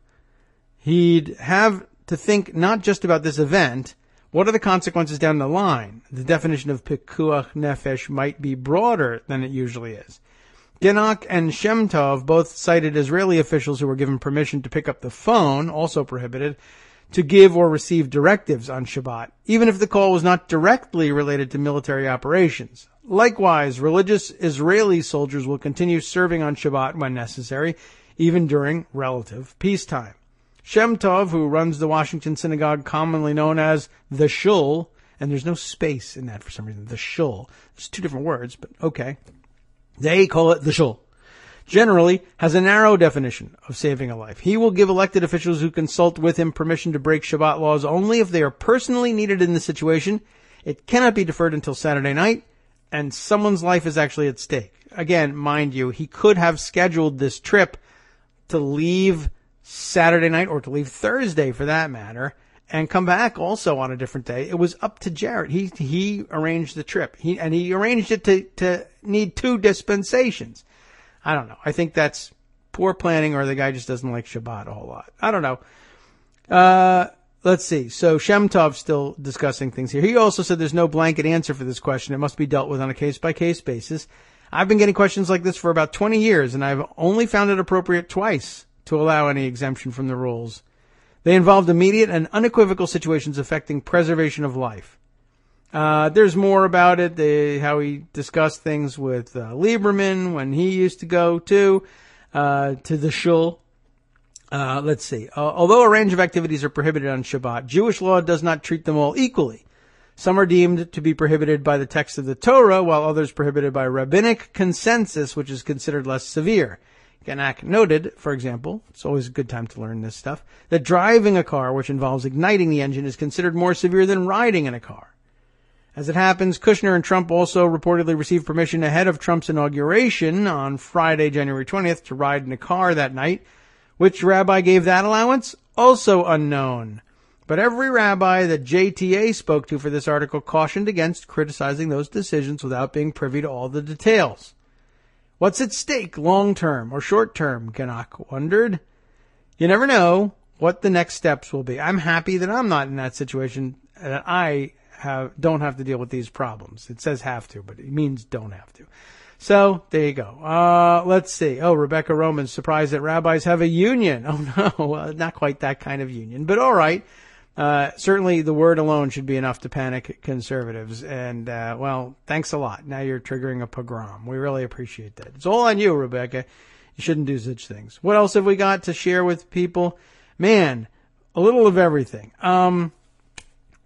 He'd have to think not just about this event. What are the consequences down the line? The definition of pikuach nefesh might be broader than it usually is. Genach and Shem Tov both cited Israeli officials who were given permission to pick up the phone, also prohibited, to give or receive directives on Shabbat, even if the call was not directly related to military operations. Likewise, religious Israeli soldiers will continue serving on Shabbat when necessary, even during relative peacetime. Shem Tov, who runs the Washington synagogue commonly known as the Shul, and there's no space in that for some reason, the Shul. There's two different words, but okay. They call it the Shul. Generally has a narrow definition of saving a life. He will give elected officials who consult with him permission to break Shabbat laws only if they are personally needed in the situation. It cannot be deferred until Saturday night, and someone's life is actually at stake. Again, mind you, he could have scheduled this trip to leave Saturday night, or to leave Thursday for that matter, and come back also on a different day. It was up to Jared. He arranged the trip. He arranged it to need 2 dispensations. I don't know. I think that's poor planning, or the guy just doesn't like Shabbat a whole lot. I don't know. Let's see. So Shem Tov's still discussing things here. He also said there's no blanket answer for this question. It must be dealt with on a case-by-case basis. I've been getting questions like this for about 20 years, and I've only found it appropriate twice to allow any exemption from the rules. They involved immediate and unequivocal situations affecting preservation of life. There's more about it, how he discussed things with Lieberman when he used to go to the shul. Let's see. Although a range of activities are prohibited on Shabbat, Jewish law does not treat them all equally. Some are deemed to be prohibited by the text of the Torah, while others prohibited by rabbinic consensus, which is considered less severe. Genach noted, for example, it's always a good time to learn this stuff, that driving a car, which involves igniting the engine, is considered more severe than riding in a car. As it happens, Kushner and Trump also reportedly received permission ahead of Trump's inauguration on Friday, January 20th, to ride in a car that night. Which rabbi gave that allowance? Also unknown. But every rabbi that JTA spoke to for this article cautioned against criticizing those decisions without being privy to all the details. What's at stake long-term or short-term, Ganak wondered. You never know what the next steps will be. I'm happy that I'm not in that situation, that I don't have to deal with these problems. It says have to, but it means don't have to. So, there you go. Let's see. Oh, Rebecca Roman's surprised that rabbis have a union. Oh, no, not quite that kind of union, but all right. Certainly the word alone should be enough to panic conservatives. And, well, thanks a lot. Now you're triggering a pogrom. We really appreciate that. It's all on you, Rebecca. You shouldn't do such things. What else have we got to share with people? Man, a little of everything.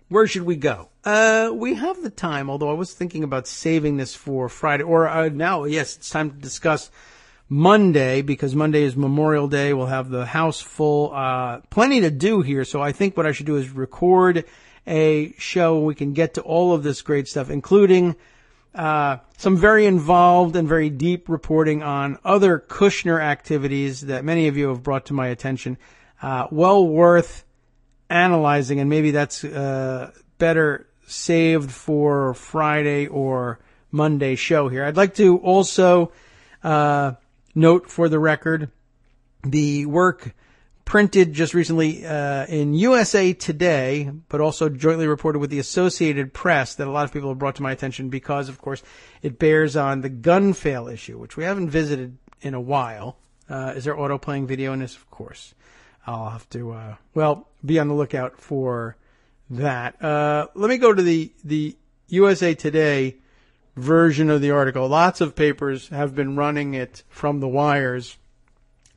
Where should we go? We have the time, although I was thinking about saving this for Friday. Or now, yes, it's time to discuss Monday, because Monday is Memorial Day. We'll have the house full. Plenty to do here, so I think what I should do is record a show. We can get to all of this great stuff, including some very involved and very deep reporting on other Kushner activities that many of you have brought to my attention. Well worth analyzing, and maybe that's better saved for Friday or Monday show here. I'd like to also note for the record the work printed just recently in USA Today, but also jointly reported with the Associated Press, that a lot of people have brought to my attention because, of course, it bears on the gun fail issue, which we haven't visited in a while. Is there auto-playing video in this? Of course. I'll have to, be on the lookout for that. Let me go to the USA Today version of the article. Lots of papers have been running it from the wires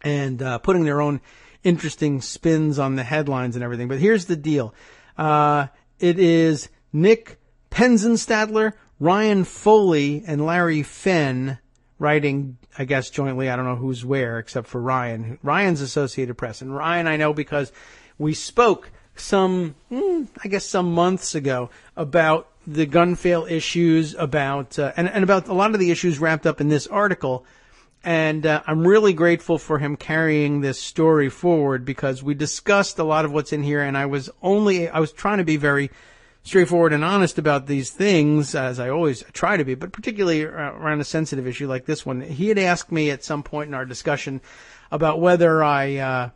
and putting their own interesting spins on the headlines and everything. But here's the deal. It is Nick Penzenstadler, Ryan Foley, and Larry Fenn writing, I guess, jointly. I don't know who's where, except for Ryan. Ryan's Associated Press. And Ryan, I know because we spoke some months ago about the gun fail issues, about and about a lot of the issues wrapped up in this article. And I'm really grateful for him carrying this story forward, because we discussed a lot of what's in here, and I was trying to be very straightforward and honest about these things, as I always try to be, but particularly around a sensitive issue like this one. He had asked me at some point in our discussion about whether I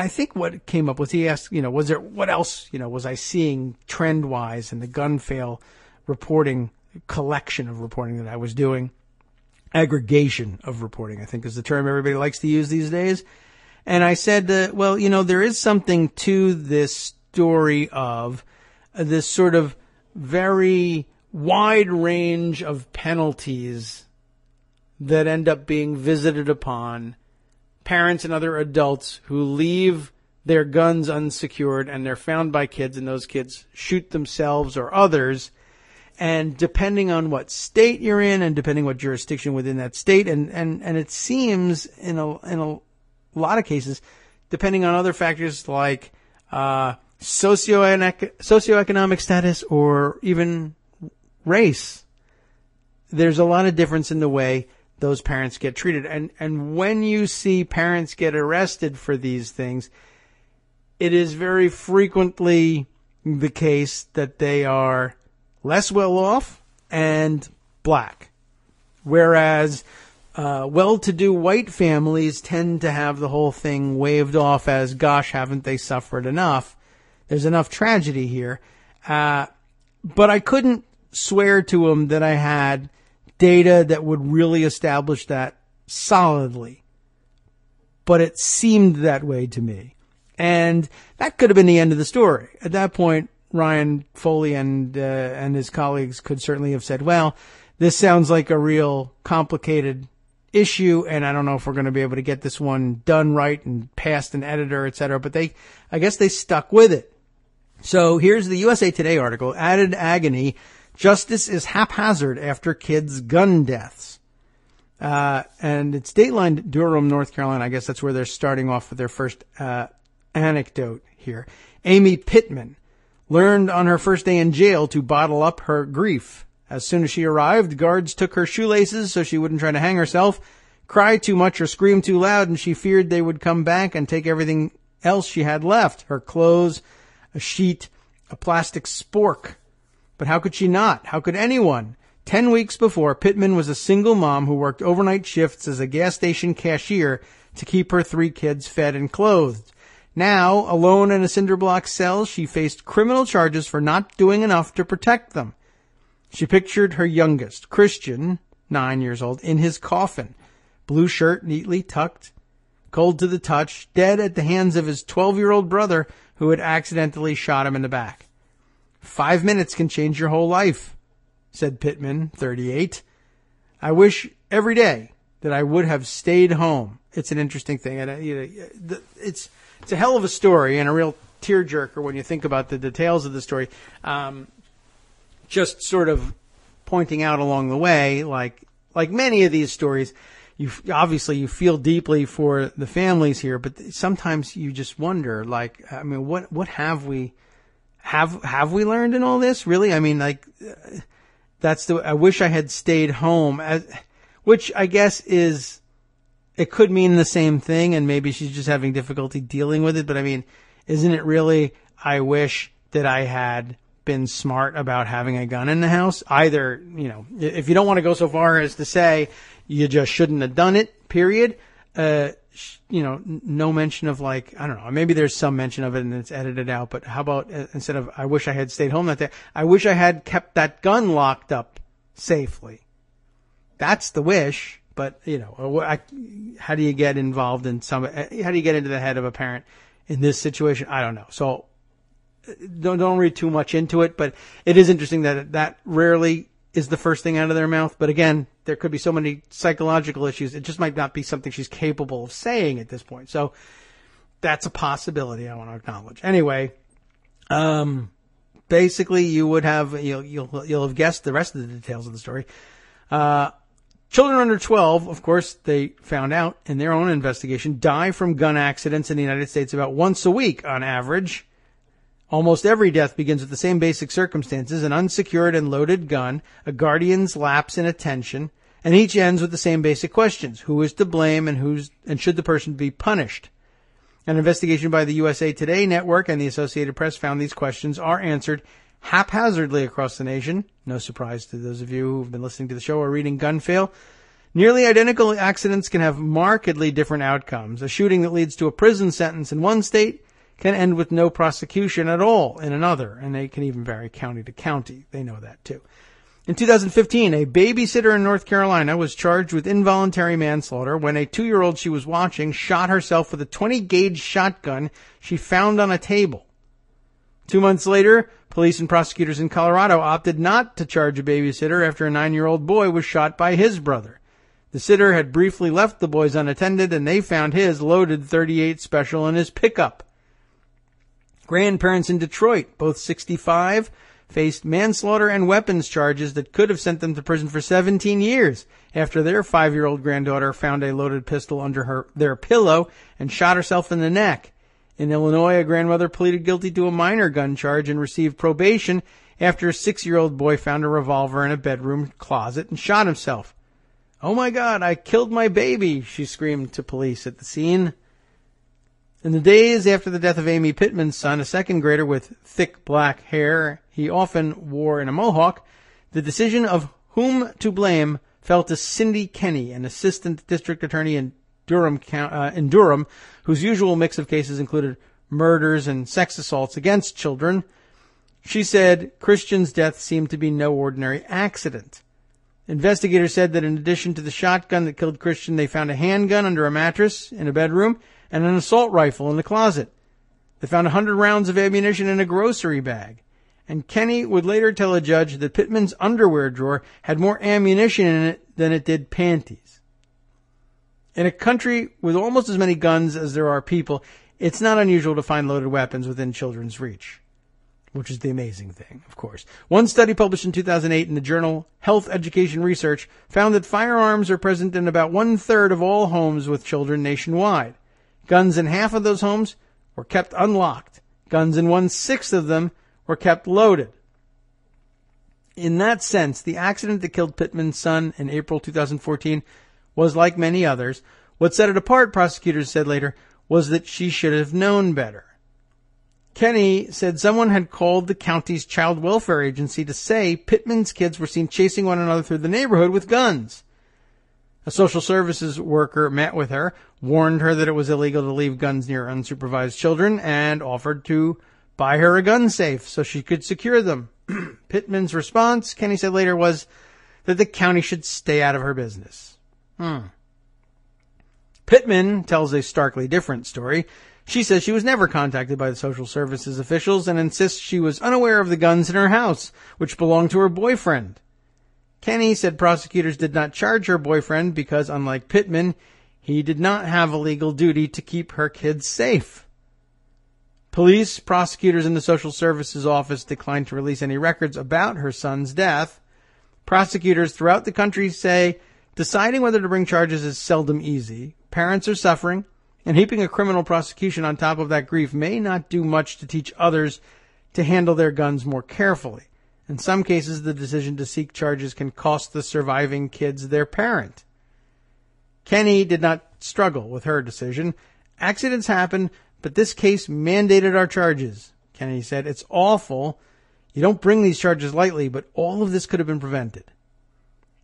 think what came up was, he asked, what else, was I seeing trend-wise in the gun fail reporting, collection of reporting that I was doing. Aggregation of reporting, I think, is the term everybody likes to use these days. And I said, there is something to this story of this sort of very wide range of penalties that end up being visited upon parents and other adults who leave their guns unsecured, and they're found by kids, and those kids shoot themselves or others. And depending on what state you're in, and depending what jurisdiction within that state, and it seems in a lot of cases, depending on other factors like socioeconomic status or even race, there's a lot of difference in the way those parents get treated. And when you see parents get arrested for these things, it is very frequently the case that they are less well off and black. Whereas well-to-do white families tend to have the whole thing waved off as, gosh, haven't they suffered enough? There's enough tragedy here. But I couldn't swear to them that I had data that would really establish that solidly. But it seemed that way to me. And that could have been the end of the story. At that point, Ryan Foley and his colleagues could certainly have said, well, this sounds like a real complicated issue, and I don't know if we're going to be able to get this one done right and past an editor, et cetera. But I guess they stuck with it. So here's the USA Today article. Added agony. Justice is haphazard after kids' gun deaths. And it's Dateline Durham, North Carolina. I guess that's where they're starting off with their first anecdote here. Amy Pittman, learned on her first day in jail to bottle up her grief. As soon as she arrived, guards took her shoelaces so she wouldn't try to hang herself, cry too much or scream too loud, and she feared they would come back and take everything else she had left, her clothes, a sheet, a plastic spork. But how could she not? How could anyone? 10 weeks before, Pittman was a single mom who worked overnight shifts as a gas station cashier to keep her 3 kids fed and clothed. Now, alone in a cinder block cell, she faced criminal charges for not doing enough to protect them. She pictured her youngest, Christian, 9 years old, in his coffin, blue shirt neatly tucked, cold to the touch, dead at the hands of his 12-year-old brother who had accidentally shot him in the back. 5 minutes can change your whole life, said Pittman, 38. I wish every day that I would have stayed home. It's an interesting thing. And it's a hell of a story and a real tearjerker when you think about the details of the story. Just sort of pointing out along the way, like many of these stories, you feel deeply for the families here, but sometimes you just wonder, what have we learned in all this? Really? I mean, I wish I had stayed home, which I guess it could mean the same thing, and maybe she's just having difficulty dealing with it, but I mean, isn't it really, I wish that I had been smart about having a gun in the house? Either, if you don't want to go so far as to say you just shouldn't have done it, period, no mention of I don't know, maybe there's some mention of it and it's edited out, but how about instead of I wish I had stayed home that day, I wish I had kept that gun locked up safely. That's the wish, but how do you get involved in how do you get into the head of a parent in this situation? I don't know. So don't read too much into it, but it is interesting that rarely is the first thing out of their mouth. But again, there could be so many psychological issues. It just might not be something she's capable of saying at this point. So that's a possibility I want to acknowledge. Anyway, basically you'll have guessed the rest of the details of the story. Children under 12, of course, they found out in their own investigation, die from gun accidents in the United States about once a week on average. Almost every death begins with the same basic circumstances: an unsecured and loaded gun, a guardian's lapse in attention, and each ends with the same basic questions: who is to blame and should the person be punished? An investigation by the USA Today Network and the Associated Press found these questions are answered haphazardly across the nation. No surprise to those of you who've been listening to the show or reading Gunfail. Nearly identical accidents can have markedly different outcomes. A shooting that leads to a prison sentence in one state can end with no prosecution at all in another, and they can even vary county to county. They know that too. In 2015, a babysitter in North Carolina was charged with involuntary manslaughter when a 2-year-old she was watching shot herself with a 20-gauge shotgun she found on a table. 2 months later, police and prosecutors in Colorado opted not to charge a babysitter after a 9-year-old boy was shot by his brother. The sitter had briefly left the boys unattended, and they found his loaded .38 Special in his pickup. Grandparents in Detroit, both 65, faced manslaughter and weapons charges that could have sent them to prison for 17 years after their 5-year-old granddaughter found a loaded pistol under their pillow and shot herself in the neck. In Illinois, a grandmother pleaded guilty to a minor gun charge and received probation after a 6-year-old boy found a revolver in a bedroom closet and shot himself. "Oh my God, I killed my baby," she screamed to police at the scene. In the days after the death of Amy Pittman's son, a second grader with thick black hair he often wore in a mohawk, the decision of whom to blame fell to Cindy Kenny, an assistant district attorney in Durham, whose usual mix of cases included murders and sex assaults against children. She said Christian's death seemed to be no ordinary accident. Investigators said that in addition to the shotgun that killed Christian, they found a handgun under a mattress in a bedroom and an assault rifle in the closet. They found 100 rounds of ammunition in a grocery bag. And Kenny would later tell a judge that Pittman's underwear drawer had more ammunition in it than it did panties. In a country with almost as many guns as there are people, it's not unusual to find loaded weapons within children's reach, which is the amazing thing, of course. One study published in 2008 in the journal Health Education Research found that firearms are present in about 1/3 of all homes with children nationwide. Guns in half of those homes were kept unlocked. Guns in 1/6 of them were kept loaded. In that sense, the accident that killed Pittman's son in April 2014 was like many others. What set it apart, prosecutors said later, was that she should have known better. Kenny said someone had called the county's child welfare agency to say Pittman's kids were seen chasing one another through the neighborhood with guns. A social services worker met with her, warned her that it was illegal to leave guns near unsupervised children, and offered to buy her a gun safe so she could secure them. Pittman's response, Kenny said later, was that the county should stay out of her business. Pittman tells a starkly different story. She says she was never contacted by the social services officials and insists she was unaware of the guns in her house, which belonged to her boyfriend. Kenny said prosecutors did not charge her boyfriend because, unlike Pittman, he did not have a legal duty to keep her kids safe. Police, prosecutors, and the social services office declined to release any records about her son's death. Prosecutors throughout the country say deciding whether to bring charges is seldom easy. Parents are suffering, and heaping a criminal prosecution on top of that grief may not do much to teach others to handle their guns more carefully. In some cases, the decision to seek charges can cost the surviving kids their parent. Kenny did not struggle with her decision. Accidents happen, but this case mandated our charges, Kenny said. It's awful. You don't bring these charges lightly, but all of this could have been prevented.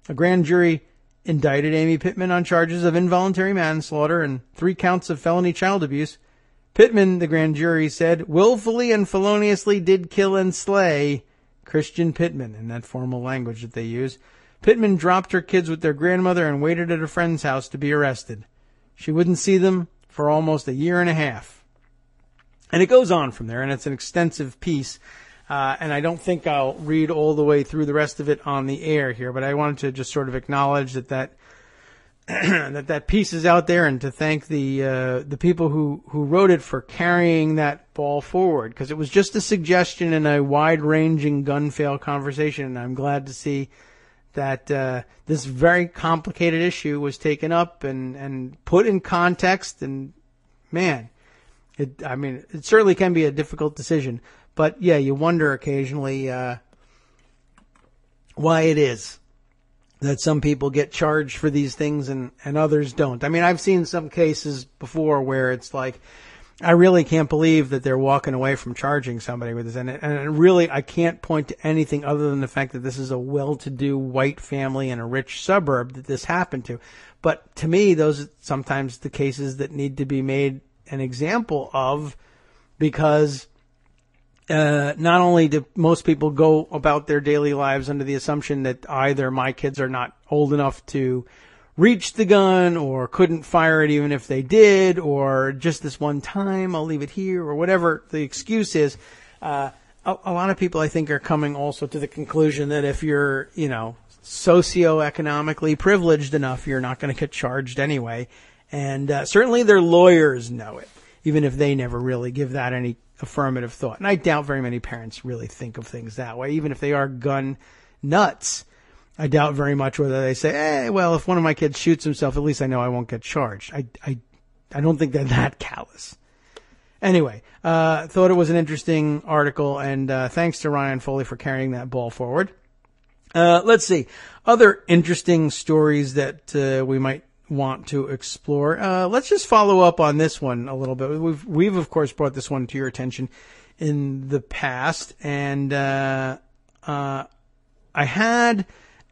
A grand jury indicted Amy Pittman on charges of involuntary manslaughter and 3 counts of felony child abuse. Pittman, the grand jury said, willfully and feloniously did kill and slay Christian Pittman, in that formal language that they use. Pittman dropped her kids with their grandmother and waited at a friend's house to be arrested. She wouldn't see them for almost a year and a half. And it goes on from there, and it's an extensive piece. And I don't think I'll read all the way through the rest of it on the air here, but I wanted to just sort of acknowledge that that piece is out there, and to thank the people who wrote it for carrying that ball forward, because it was just a suggestion in a wide-ranging gun fail conversation, and I'm glad to see that this very complicated issue was taken up and put in context. And man, it certainly can be a difficult decision. But yeah, you wonder occasionally why it is that some people get charged for these things and others don't. I mean, I've seen some cases before where it's like, I really can't believe that they're walking away from charging somebody with this. And really, I can't point to anything other than the fact that this is a well-to-do white family in a rich suburb that this happened to. But to me, those are sometimes the cases that need to be made an example of, because not only do most people go about their daily lives under the assumption that either my kids are not old enough to reach the gun, or couldn't fire it even if they did, or just this one time I'll leave it here, or whatever the excuse is. A lot of people, I think, are coming also to the conclusion that if you're, socioeconomically privileged enough, you're not going to get charged anyway. And certainly their lawyers know it, even if they never really give that any affirmative thought. And I doubt very many parents really think of things that way, even if they are gun nuts. I doubt very much whether they say, hey, well, if one of my kids shoots himself, at least I know I won't get charged. I don't think they're that callous. Anyway, thought it was an interesting article, and thanks to Ryan Foley for carrying that ball forward. Let's see. Other interesting stories that we might want to explore. Let's just follow up on this one a little bit. We've of course brought this one to your attention in the past, and I had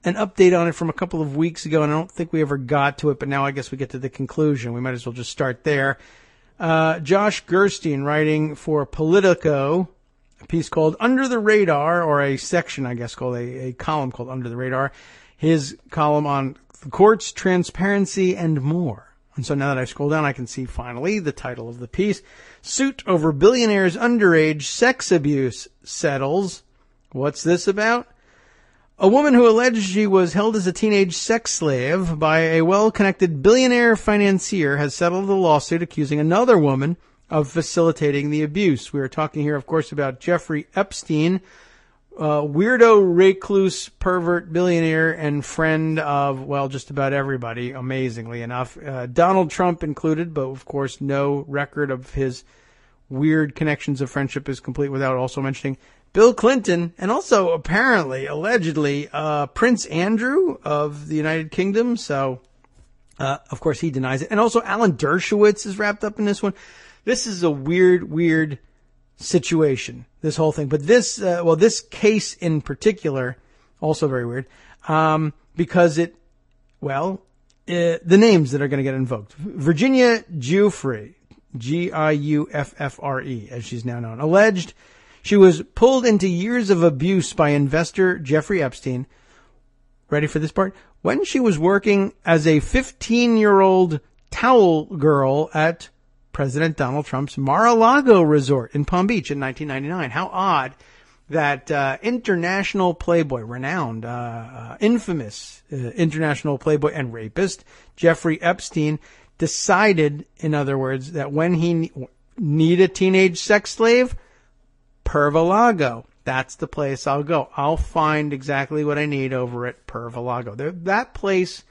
an update on it from a couple of weeks ago, and I don't think we ever got to it, but now I guess we get to the conclusion. We might as well just start there. Josh Gerstein, writing for Politico, a piece called Under the Radar, or a section, I guess, called a column called Under the Radar. His column on the courts, transparency, and more. And so now that I scroll down, I can see finally the title of the piece. Suit over billionaire's underage sex abuse settles. What's this about? A woman who alleged she was held as a teenage sex slave by a well-connected billionaire financier has settled a lawsuit accusing another woman of facilitating the abuse. We are talking here, of course, about Jeffrey Epstein, weirdo, recluse, pervert, billionaire, and friend of, well, just about everybody, amazingly enough. Donald Trump included, but of course no record of his weird connections of friendship is complete without also mentioning Bill Clinton, and also apparently, allegedly, Prince Andrew of the United Kingdom. So, of course, he denies it. And also Alan Dershowitz is wrapped up in this one. This is a weird situation, this whole thing. But this, this case in particular, also very weird, because the names that are going to get invoked. Virginia Giuffre, Giuffre, as she's now known, alleged she was pulled into years of abuse by investor Jeffrey Epstein. Ready for this part? When she was working as a 15-year-old towel girl at President Donald Trump's Mar-a-Lago resort in Palm Beach in 1999. How odd that international playboy, renowned, infamous international playboy and rapist Jeffrey Epstein decided, in other words, that when he need a teenage sex slave, Pervalago. That's the place I'll go. I'll find exactly what I need over at Pervalago. That place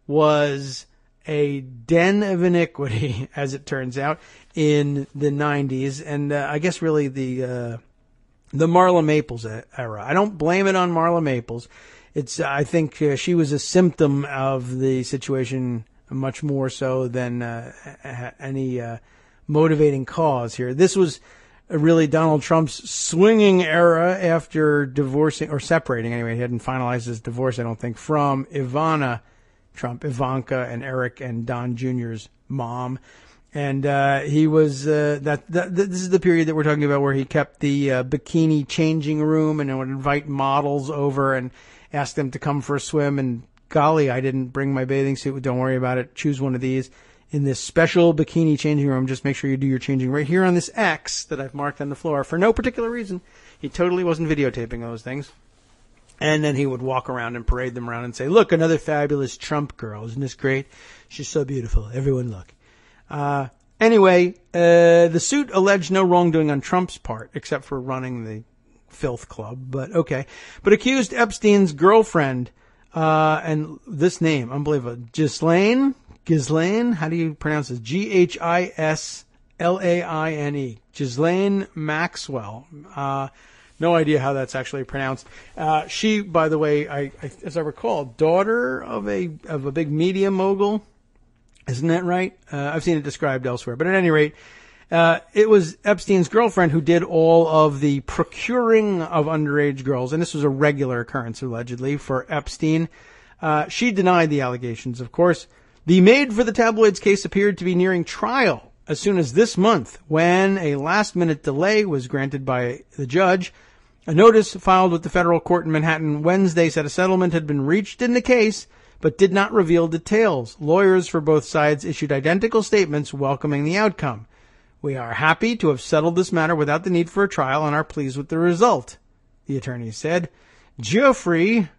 was a den of iniquity, as it turns out, in the 90s. And I guess really the Marla Maples era. I don't blame it on Marla Maples. I think she was a symptom of the situation much more so than any motivating cause here. This was really Donald Trump's swinging era after divorcing, or separating anyway. He hadn't finalized his divorce, I don't think, from Ivana Trump, Ivanka and Eric and Don Jr.'s mom. And he was, this is the period that we're talking about where he kept the bikini changing room and would invite models over and ask them to come for a swim. And golly, I didn't bring my bathing suit. Don't worry about it. Choose one of these. In this special bikini changing room, just make sure you do your changing right here on this X that I've marked on the floor for no particular reason. He totally wasn't videotaping those things. And then he would walk around and parade them around and say, look, another fabulous Trump girl. Isn't this great? She's so beautiful. Everyone look. Anyway, the suit alleged no wrongdoing on Trump's part, except for running the filth club, but okay. But accused Epstein's girlfriend, and this name, unbelievable, Ghislaine, how do you pronounce this? Ghislaine, Ghislaine Maxwell. No idea how that's actually pronounced. She, by the way, as I recall, daughter of a big media mogul. Isn't that right? I've seen it described elsewhere. But at any rate, it was Epstein's girlfriend who did all of the procuring of underage girls. And this was a regular occurrence, allegedly, for Epstein. She denied the allegations, of course. The Made for the Tabloids case appeared to be nearing trial as soon as this month, when a last-minute delay was granted by the judge. A notice filed with the federal court in Manhattan Wednesday said a settlement had been reached in the case, but did not reveal details. Lawyers for both sides issued identical statements welcoming the outcome. We are happy to have settled this matter without the need for a trial and are pleased with the result, the attorneys said. Giuffre,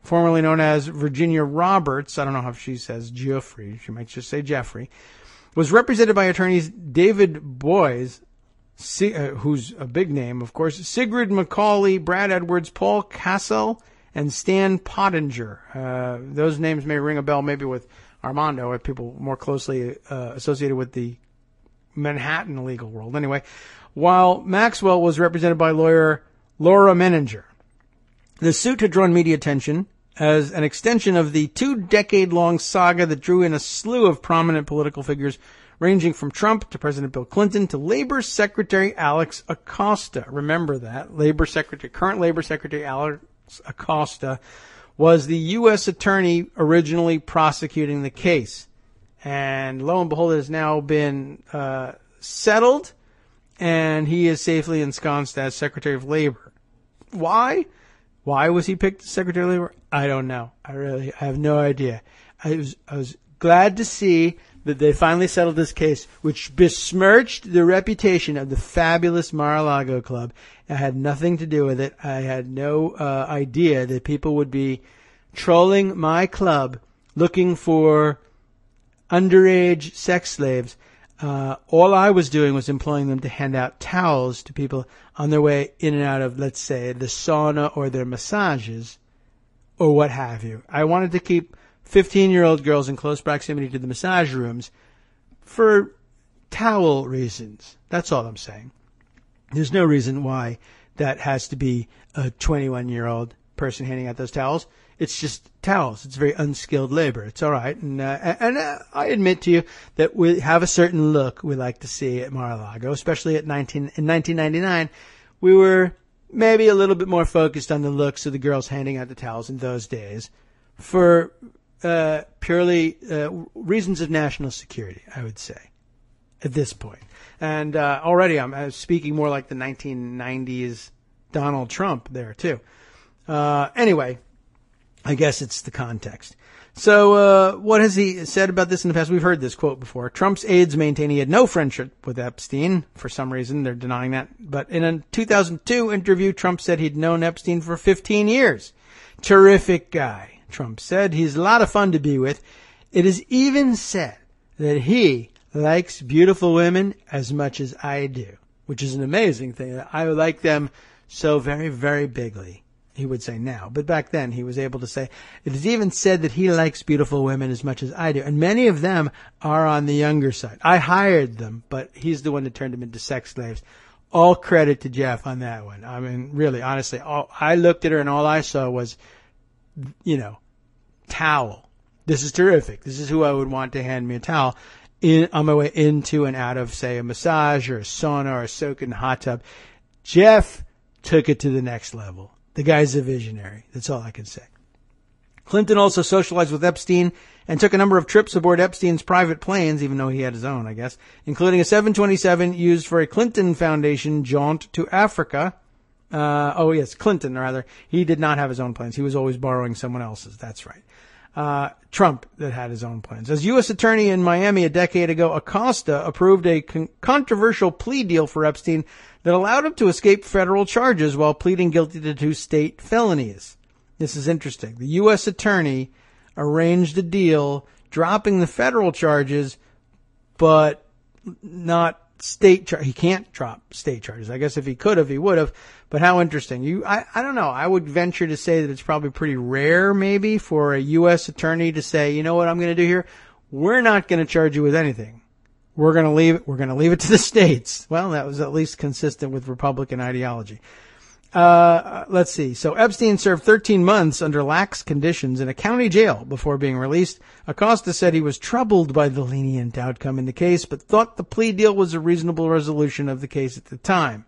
formerly known as Virginia Roberts, I don't know how she says Giuffre, she might just say Jeffrey, was represented by attorneys David Boies, who's a big name, of course, Sigrid McCauley, Brad Edwards, Paul Cassell, and Stan Pottinger. Those names may ring a bell maybe with Armando, or people more closely associated with the Manhattan legal world. Anyway, while Maxwell was represented by lawyer Laura Menninger. The suit had drawn media attention as an extension of the 2-decade-long saga that drew in a slew of prominent political figures, ranging from Trump to President Bill Clinton to Labor Secretary Alex Acosta. Remember that. Current Labor Secretary Alex Acosta was the U.S. attorney originally prosecuting the case. And lo and behold, it has now been settled, and he is safely ensconced as Secretary of Labor. Why? Why was he picked as Secretary of Labor? I don't know. I have no idea. I was glad to see that they finally settled this case, which besmirched the reputation of the fabulous Mar-a-Lago Club. I had nothing to do with it. I had no idea that people would be trolling my club looking for underage sex slaves. All I was doing was employing them to hand out towels to people on their way in and out of, let's say, the sauna or their massages or what have you. I wanted to keep 15-year-old girls in close proximity to the massage rooms for towel reasons. That's all I'm saying. There's no reason why that has to be a 21-year-old person handing out those towels. It's just towels. It's very unskilled labor. It's all right. And I admit to you that we have a certain look we like to see at Mar-a-Lago, especially in 1999. We were maybe a little bit more focused on the looks of the girls handing out the towels in those days for purely reasons of national security, I would say, at this point. And already I'm speaking more like the 1990s Donald Trump there, too. Anyway, I guess it's the context. So what has he said about this in the past? We've heard this quote before. Trump's aides maintain he had no friendship with Epstein. For some reason, they're denying that. But in a 2002 interview, Trump said he'd known Epstein for 15 years. Terrific guy, Trump said. He's a lot of fun to be with. It is even said that he likes beautiful women as much as I do, which is an amazing thing. I like them so very, very bigly, he would say now. But back then, he was able to say, it is even said that he likes beautiful women as much as I do. And many of them are on the younger side. I hired them, but he's the one that turned them into sex slaves. All credit to Jeff on that one. I mean, really, honestly, I looked at her and all I saw was, towel. This is terrific. This is who I would want to hand me a towel on my way into and out of, say, a massage or a sauna or a soak in the hot tub. Jeff took it to the next level. The guy's a visionary. That's all I can say. Clinton also socialized with Epstein and took a number of trips aboard Epstein's private planes, even though he had his own, I guess, including a 727 used for a Clinton Foundation jaunt to Africa. Clinton, rather. He did not have his own planes. He was always borrowing someone else's. That's right. Trump that had his own plans. As U.S. Attorney in Miami a decade ago, Acosta approved a controversial plea deal for Epstein that allowed him to escape federal charges while pleading guilty to 2 state felonies. This is interesting. The U.S. Attorney arranged a deal dropping the federal charges, but not state charges. He can't drop state charges. I guess if he could have, he would have. But how interesting. I don't know. I would venture to say that it's probably pretty rare maybe for a U.S. attorney to say, you know what I'm going to do here? We're not going to charge you with anything. We're going to leave it. We're going to leave it to the states. Well, that was at least consistent with Republican ideology. Let's see. So Epstein served 13 months under lax conditions in a county jail before being released. Acosta said he was troubled by the lenient outcome in the case, but thought the plea deal was a reasonable resolution of the case at the time.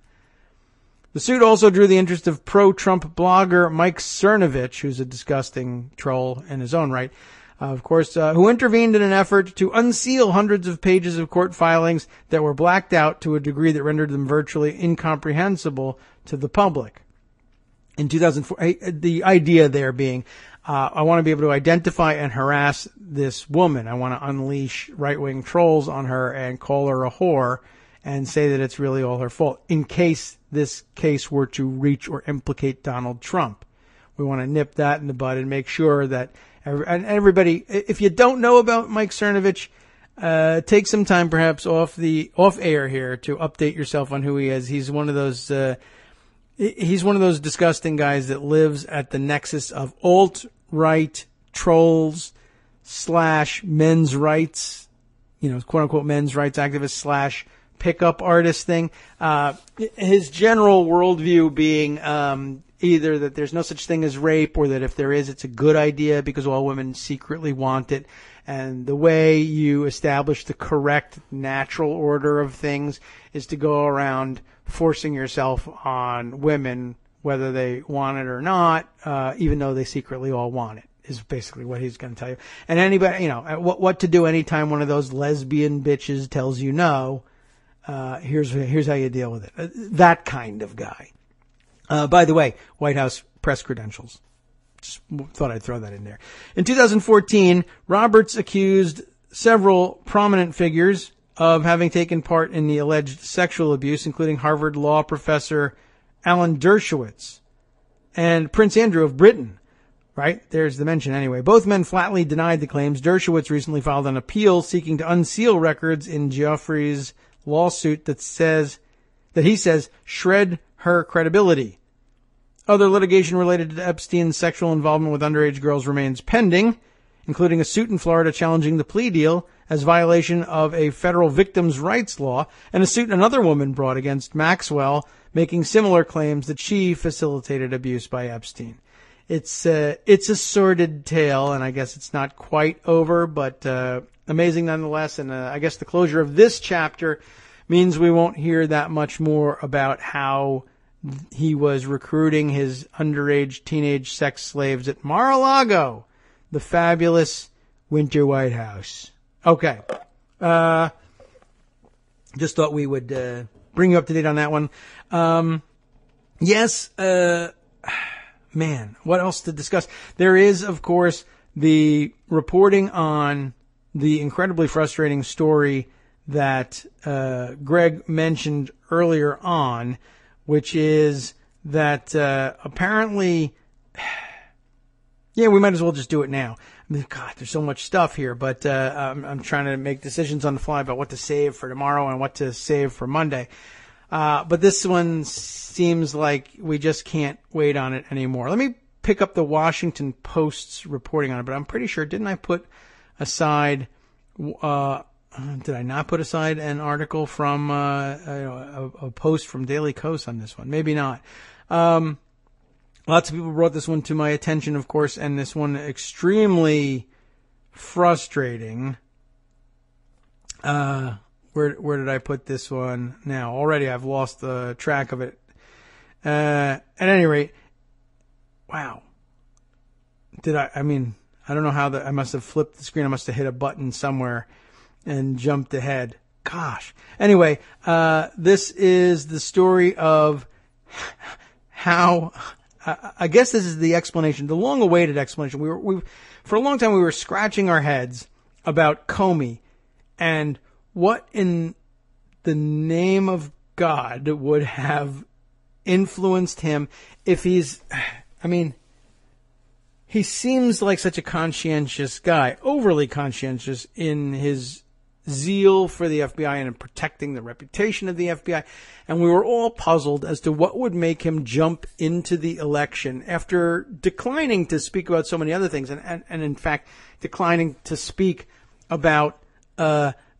The suit also drew the interest of pro-Trump blogger Mike Cernovich, who's a disgusting troll in his own right, of course, who intervened in an effort to unseal hundreds of pages of court filings that were blacked out to a degree that rendered them virtually incomprehensible to the public. In 2004, the idea there being, I want to be able to identify and harass this woman. I want to unleash right-wing trolls on her and call her a whore and say that it's really all her fault in case this case were to reach or implicate Donald Trump. We want to nip that in the bud and make sure that everybody, if you don't know about Mike Cernovich, take some time perhaps off air here to update yourself on who he is. He's one of those disgusting guys that lives at the nexus of alt-right trolls / men's rights, quote unquote men's rights activists / pickup artist thing. His general worldview being, either that there's no such thing as rape or that if there is, it's a good idea because all women secretly want it. And the way you establish the correct natural order of things is to go around forcing yourself on women, whether they want it or not, even though they secretly all want it, is basically what he's going to tell you. And anybody, what to do anytime one of those lesbian bitches tells you no, here's how you deal with it. That kind of guy. By the way, White House press credentials. Just thought I'd throw that in there. In 2014, Roberts accused several prominent figures of having taken part in the alleged sexual abuse, including Harvard law professor Alan Dershowitz and Prince Andrew of Britain. Right? There's the mention anyway. Both men flatly denied the claims. Dershowitz recently filed an appeal seeking to unseal records in Geoffrey's lawsuit that he says shred her credibility. Other litigation related to Epstein's sexual involvement with underage girls remains pending. including a suit in Florida challenging the plea deal as violation of a federal victims' rights law, and a suit another woman brought against Maxwell, making similar claims that she facilitated abuse by Epstein. It's a sordid tale, and I guess it's not quite over, but amazing nonetheless. And I guess the closure of this chapter means we won't hear that much more about how he was recruiting his underage teenage sex slaves at Mar-a-Lago, the fabulous Winter White House. Okay. Just thought we would bring you up to date on that one. Yes, man, what else to discuss? There is, of course, the reporting on the incredibly frustrating story that Greg mentioned earlier on, which is that apparently, yeah, we might as well just do it now. I mean, God, there's so much stuff here, but I'm trying to make decisions on the fly about what to save for tomorrow and what to save for Monday. But this one seems like we just can't wait on it anymore. Let me pick up the Washington Post's reporting on it, but I'm pretty sure, didn't I put aside, did I not put aside an article from a post from Daily Kos on this one? Maybe not. Lots of people brought this one to my attention, of course, and this one extremely frustrating. Where did I put this one now? Already I've lost the track of it. At any rate, wow. I don't know how I must have flipped the screen. I must have hit a button somewhere and jumped ahead. Gosh. Anyway, this is the story of how, I guess this is the explanation, the long-awaited explanation. For a long time we were scratching our heads about Comey and what in the name of God would have influenced him if he seems like such a conscientious guy, overly conscientious in his zeal for the FBI and in protecting the reputation of the FBI. And we were all puzzled as to what would make him jump into the election after declining to speak about so many other things and in fact, declining to speak about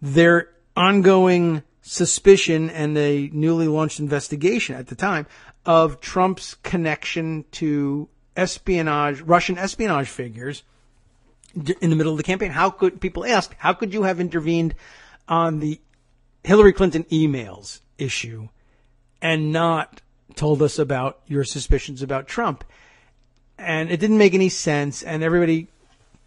their ongoing suspicion and a newly launched investigation at the time of Trump's connection to Russian espionage figures in the middle of the campaign. People asked, how could you have intervened on the Hillary Clinton emails issue and not told us about your suspicions about Trump? And it didn't make any sense, and everybody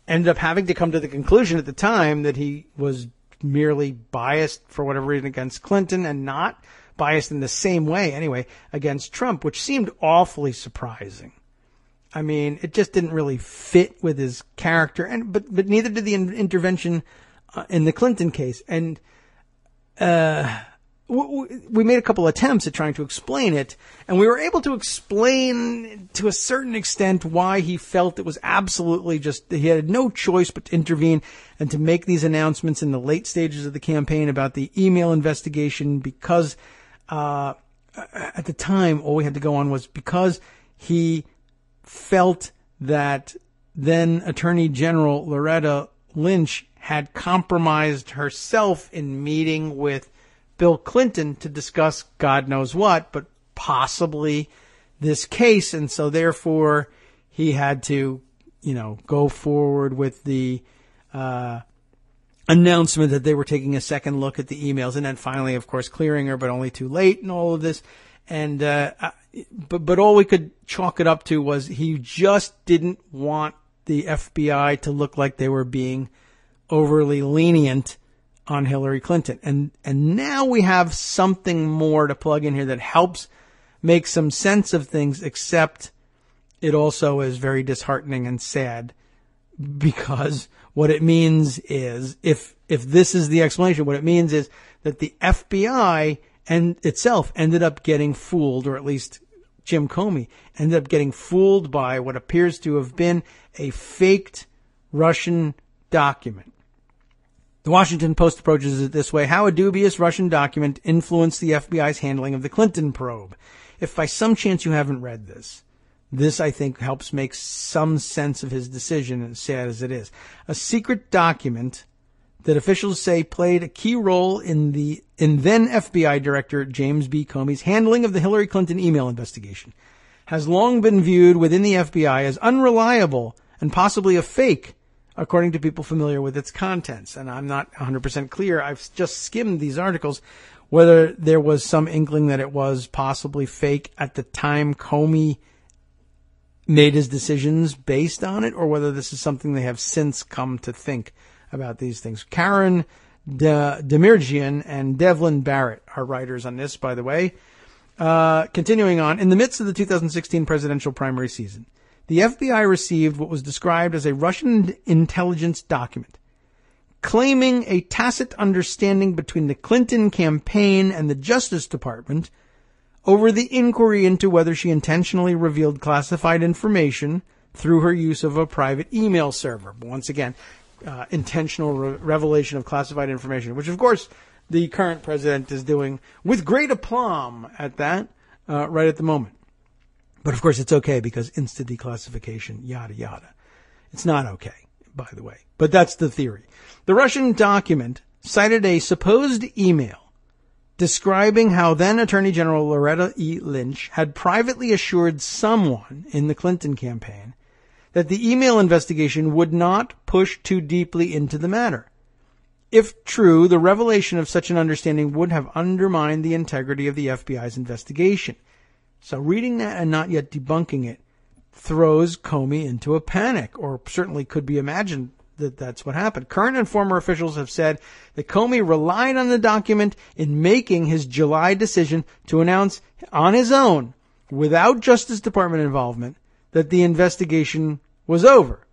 ended up having to come to the conclusion at the time that he was merely biased for whatever reason against Clinton and not biased in the same way, anyway, against Trump, which seemed awfully surprising. I mean, it just didn't really fit with his character, but neither did the intervention in the Clinton case. And we made a couple attempts at trying to explain it, and we were able to explain to a certain extent why he felt it was absolutely he had no choice but to intervene and to make these announcements in the late stages of the campaign about the email investigation because at the time all we had to go on was because he felt that then Attorney General Loretta Lynch had compromised herself in meeting with Bill Clinton to discuss God knows what, but possibly this case. And so therefore he had to, go forward with the announcement that they were taking a second look at the emails. And then finally, of course, clearing her, but only too late and all of this. And, but all we could chalk it up to was he just didn't want the FBI to look like they were being overly lenient on Hillary Clinton. And now we have something more to plug in here that helps make some sense of things, except it also is very disheartening and sad because what it means is if this is the explanation, what it means is that the FBI and itself ended up getting fooled, or at least Jim Comey ended up getting fooled by what appears to have been a faked Russian document. The Washington Post approaches it this way: how a dubious Russian document influenced the FBI's handling of the Clinton probe. If by some chance you haven't read this, This, I think, helps make some sense of his decision, as sad as it is. A secret document that officials say played a key role in then FBI Director James B. Comey's handling of the Hillary Clinton email investigation has long been viewed within the FBI as unreliable and possibly a fake, according to people familiar with its contents. And I'm not 100% clear. I've just skimmed these articles whether there was some inkling that it was possibly fake at the time Comey made his decisions based on it, or whether this is something they have since come to think about these things. Karen Demirjian and Devlin Barrett are writers on this, by the way. Continuing on, in the midst of the 2016 presidential primary season, the FBI received what was described as a Russian intelligence document claiming a tacit understanding between the Clinton campaign and the Justice Department over the inquiry into whether she intentionally revealed classified information through her use of a private email server. Once again, intentional revelation of classified information, which of course the current president is doing with great aplomb at that right at the moment. But of course it's okay because instant declassification, yada yada. It's not okay, by the way. But that's the theory. The Russian document cited a supposed email describing how then Attorney General Loretta E. Lynch had privately assured someone in the Clinton campaign that the email investigation would not push too deeply into the matter. If true, the revelation of such an understanding would have undermined the integrity of the FBI's investigation. So reading that and not yet debunking it throws Comey into a panic, or certainly could be imagined that that's what happened. Current and former officials have said that Comey relied on the document in making his July decision to announce on his own, without Justice Department involvement, that the investigation was over.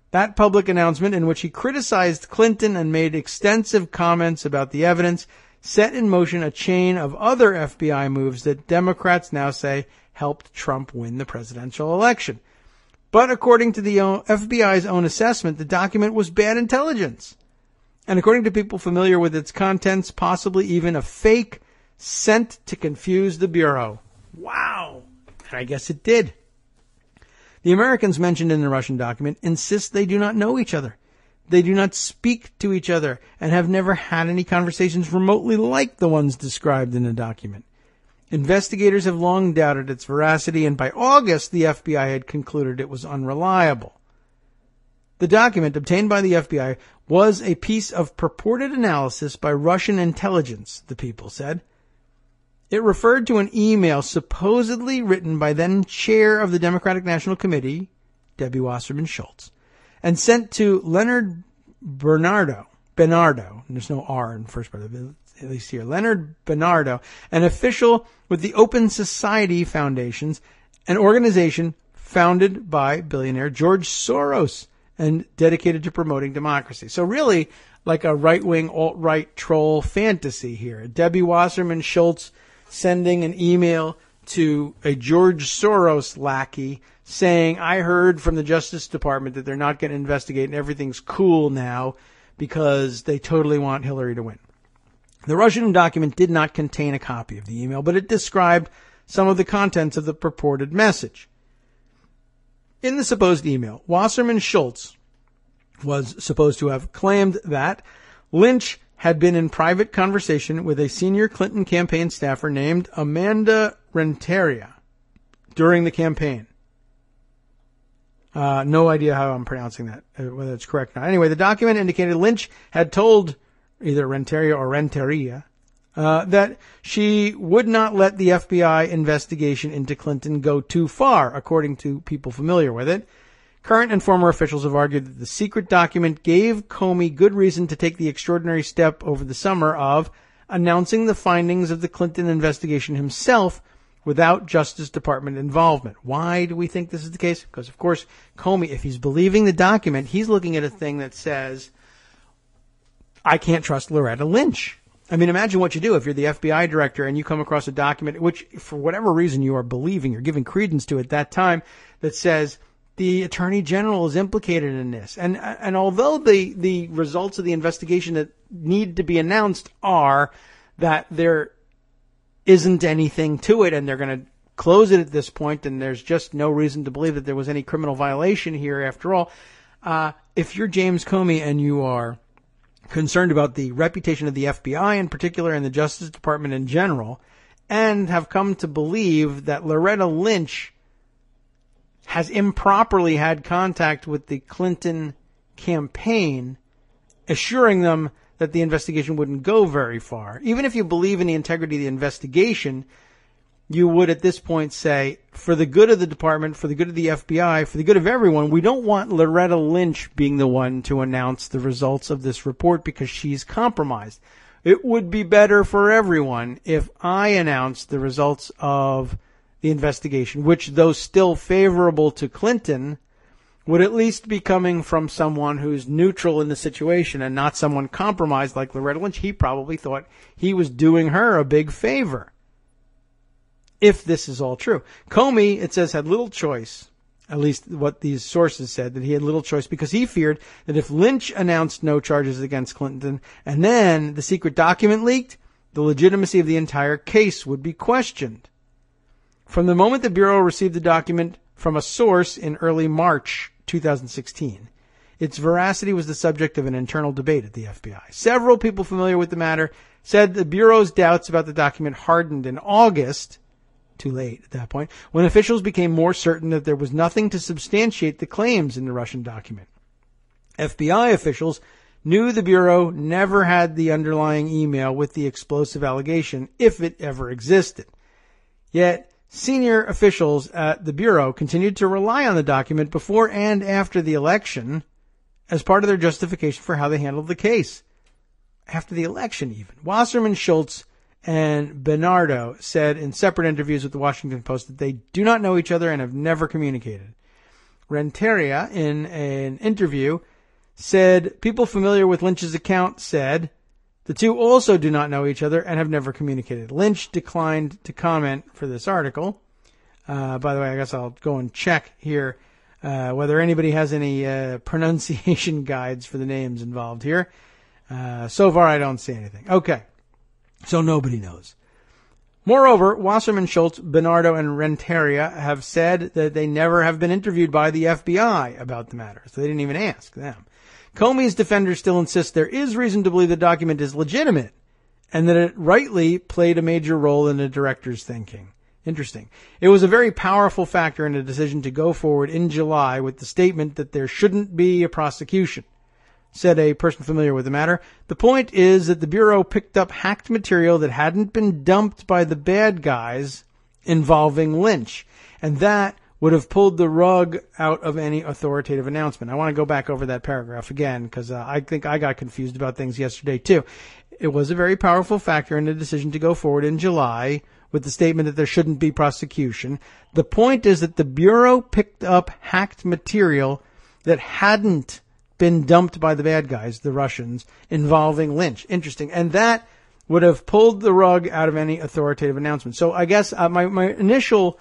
That public announcement, in which he criticized Clinton and made extensive comments about the evidence, set in motion a chain of other FBI moves that Democrats now say helped Trump win the presidential election. But according to the FBI's own assessment, the document was bad intelligence. And according to people familiar with its contents, possibly even a fake sent to confuse the Bureau. Wow. And I guess it did. The Americans mentioned in the Russian document insist they do not know each other. They do not speak to each other and have never had any conversations remotely like the ones described in the document. Investigators have long doubted its veracity, and by August, the FBI had concluded it was unreliable. The document, obtained by the FBI, was a piece of purported analysis by Russian intelligence, the people said. It referred to an email supposedly written by then chair of the Democratic National Committee, Debbie Wasserman Schultz, and sent to Leonard Bernardo, there's no R in the first part of it, at least here, Leonard Bernardo, an official with the Open Society Foundations, an organization founded by billionaire George Soros and dedicated to promoting democracy. So really like a right-wing, alt-right troll fantasy here. Debbie Wasserman Schultz sending an email to a George Soros lackey saying, I heard from the Justice Department that they're not going to investigate and everything's cool now because they totally want Hillary to win. The Russian document did not contain a copy of the email, but it described some of the contents of the purported message. In the supposed email, Wasserman Schultz was supposed to have claimed that Lynch had been in private conversation with a senior Clinton campaign staffer named Amanda Renteria during the campaign. No idea how I'm pronouncing that, whether it's correct or not. Anyway, the document indicated Lynch had told either Renteria or Renteria, that she would not let the FBI investigation into Clinton go too far, according to people familiar with it. Current and former officials have argued that the secret document gave Comey good reason to take the extraordinary step over the summer of announcing the findings of the Clinton investigation himself without Justice Department involvement. Why do we think this is the case? Because, of course, Comey, if he's believing the document, he's looking at a thing that says, I can't trust Loretta Lynch. I mean, imagine what you do if you're the FBI director and you come across a document which, for whatever reason you are believing, you're giving credence to at that time, that says the Attorney General is implicated in this. And although the results of the investigation that need to be announced are that there isn't anything to it and they're going to close it at this point, and there's just no reason to believe that there was any criminal violation here after all. If you're James Comey and you are concerned about the reputation of the FBI in particular and the Justice Department in general, and have come to believe that Loretta Lynch has improperly had contact with the Clinton campaign, assuring them that the investigation wouldn't go very far. Even if you believe in the integrity of the investigation, you would at this point say, for the good of the department, for the good of the FBI, for the good of everyone, we don't want Loretta Lynch being the one to announce the results of this report because she's compromised. It would be better for everyone if I announced the results of the investigation, which, though still favorable to Clinton, would at least be coming from someone who's neutral in the situation and not someone compromised like Loretta Lynch. He probably thought he was doing her a big favor, if this is all true. Comey, it says, had little choice, at least what these sources said, that he had little choice because he feared that if Lynch announced no charges against Clinton and then the secret document leaked, the legitimacy of the entire case would be questioned. From the moment the Bureau received the document from a source in early March 2016, its veracity was the subject of an internal debate at the FBI. Several people familiar with the matter said the Bureau's doubts about the document hardened in August, too late at that point, when officials became more certain that there was nothing to substantiate the claims in the Russian document. FBI officials knew the Bureau never had the underlying email with the explosive allegation, if it ever existed. Yet, senior officials at the Bureau continued to rely on the document before and after the election as part of their justification for how they handled the case. After the election, even. Wasserman Schultz and Bernardo said in separate interviews with the Washington Post that they do not know each other and have never communicated. Renteria, in an interview, said people familiar with Lynch's account said the two also do not know each other and have never communicated. Lynch declined to comment for this article. By the way, I guess I'll go and check here whether anybody has any pronunciation guides for the names involved here. So far, I don't see anything. Okay, so nobody knows. Moreover, Wasserman Schultz, Bernardo, and Renteria have said that they never have been interviewed by the FBI about the matter, so they didn't even ask them. Comey's defenders still insist there is reason to believe the document is legitimate and that it rightly played a major role in the director's thinking. Interesting. It was a very powerful factor in the decision to go forward in July with the statement that there shouldn't be a prosecution, said a person familiar with the matter. The point is that the Bureau picked up hacked material that hadn't been dumped by the bad guys involving Lynch, and that would have pulled the rug out of any authoritative announcement. I want to go back over that paragraph again because I think I got confused about things yesterday too. It was a very powerful factor in the decision to go forward in July with the statement that there shouldn't be prosecution. The point is that the Bureau picked up hacked material that hadn't been dumped by the bad guys, the Russians, involving Lynch. Interesting. And that would have pulled the rug out of any authoritative announcement. So I guess my initial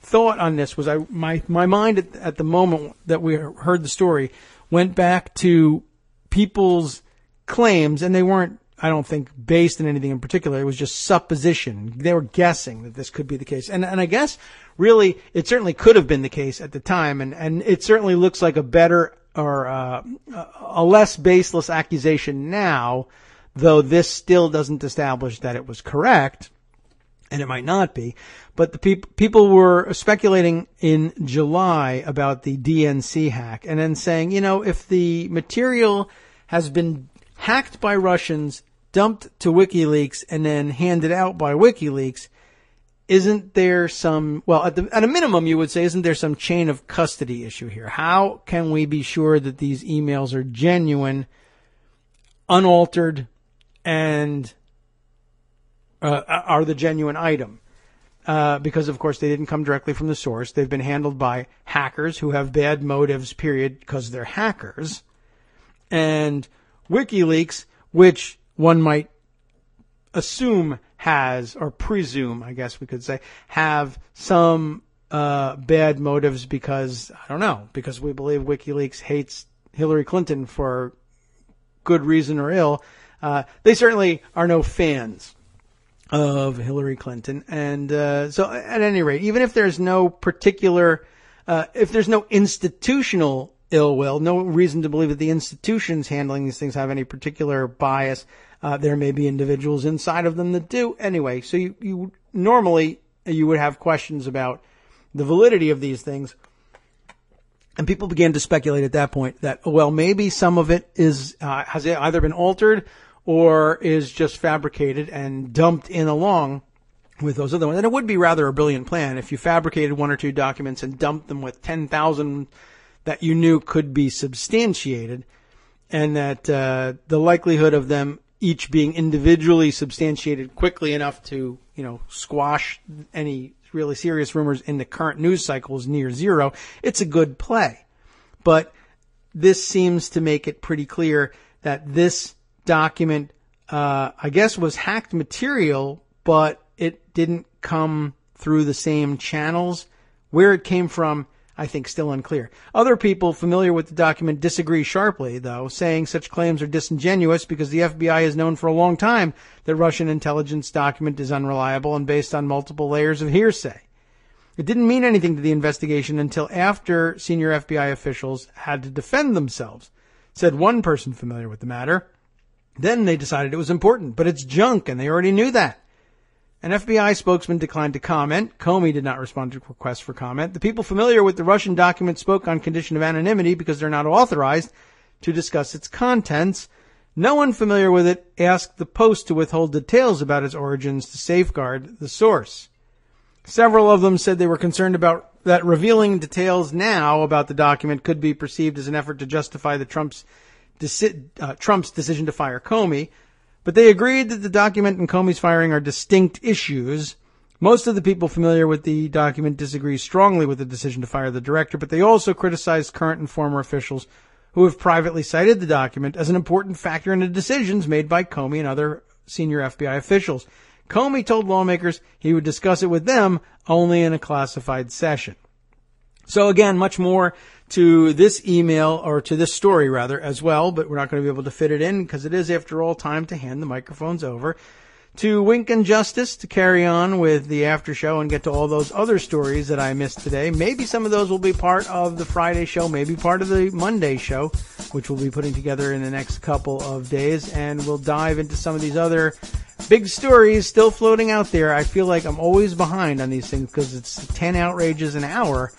thought on this was my mind at the moment that we heard the story went back to people's claims, and they weren't, I don't think, based in anything in particular. It was just supposition. They were guessing that this could be the case. And I guess really it certainly could have been the case at the time, and it certainly looks like a better or a less baseless accusation now, though this still doesn't establish that it was correct. And it might not be, but the people were speculating in July about the DNC hack and then saying, if the material has been hacked by Russians, dumped to WikiLeaks, and then handed out by WikiLeaks, isn't there some, well, at a minimum, you would say, isn't there some chain of custody issue here? How can we be sure that these emails are genuine, unaltered, and are the genuine item? Because, of course, they didn't come directly from the source. They've been handled by hackers who have bad motives, period, because they're hackers. And WikiLeaks, which one might assume has, or presume, I guess we could say, have some bad motives because, I don't know, because we believe WikiLeaks hates Hillary Clinton for good reason or ill. They certainly are no fans of Hillary Clinton. And so at any rate, even if there's no particular, if there's no institutional ill will, no reason to believe that the institutions handling these things have any particular bias, there may be individuals inside of them that do. Anyway, so you normally you would have questions about the validity of these things. And people began to speculate at that point that, well, maybe some of it is has either been altered or is just fabricated and dumped in along with those other ones. And it would be rather a brilliant plan if you fabricated one or two documents and dumped them with 10,000 that you knew could be substantiated, and that the likelihood of them each being individually substantiated quickly enough to, squash any really serious rumors in the current news cycle is near zero. It's a good play. But this seems to make it pretty clear that this document, I guess, was hacked material, but it didn't come through the same channels. Where it came from, I think, still unclear. Other people familiar with the document disagree sharply, though, saying such claims are disingenuous because the FBI has known for a long time that Russian intelligence document is unreliable and based on multiple layers of hearsay. It didn't mean anything to the investigation until after senior FBI officials had to defend themselves, said one person familiar with the matter. Then they decided it was important, but it's junk, and they already knew that. An FBI spokesman declined to comment. Comey did not respond to requests for comment. The people familiar with the Russian document spoke on condition of anonymity because they're not authorized to discuss its contents. No one familiar with it asked the Post to withhold details about its origins to safeguard the source. Several of them said they were concerned about that revealing details now about the document could be perceived as an effort to justify the Trump's decision to fire Comey. But they agreed that the document and Comey's firing are distinct issues. Most of the people familiar with the document disagree strongly with the decision to fire the director, but they also criticized current and former officials who have privately cited the document as an important factor in the decisions made by Comey and other senior FBI officials. Comey told lawmakers he would discuss it with them only in a classified session. So again, much more to this email, or to this story rather, as well, but we're not going to be able to fit it in because it is, after all, time to hand the microphones over to Wink and Justice to carry on with the after show and get to all those other stories that I missed today. Maybe some of those will be part of the Friday show, maybe part of the Monday show, which we'll be putting together in the next couple of days, and we'll dive into some of these other big stories still floating out there. I feel like I'm always behind on these things because it's 10 outrages an hour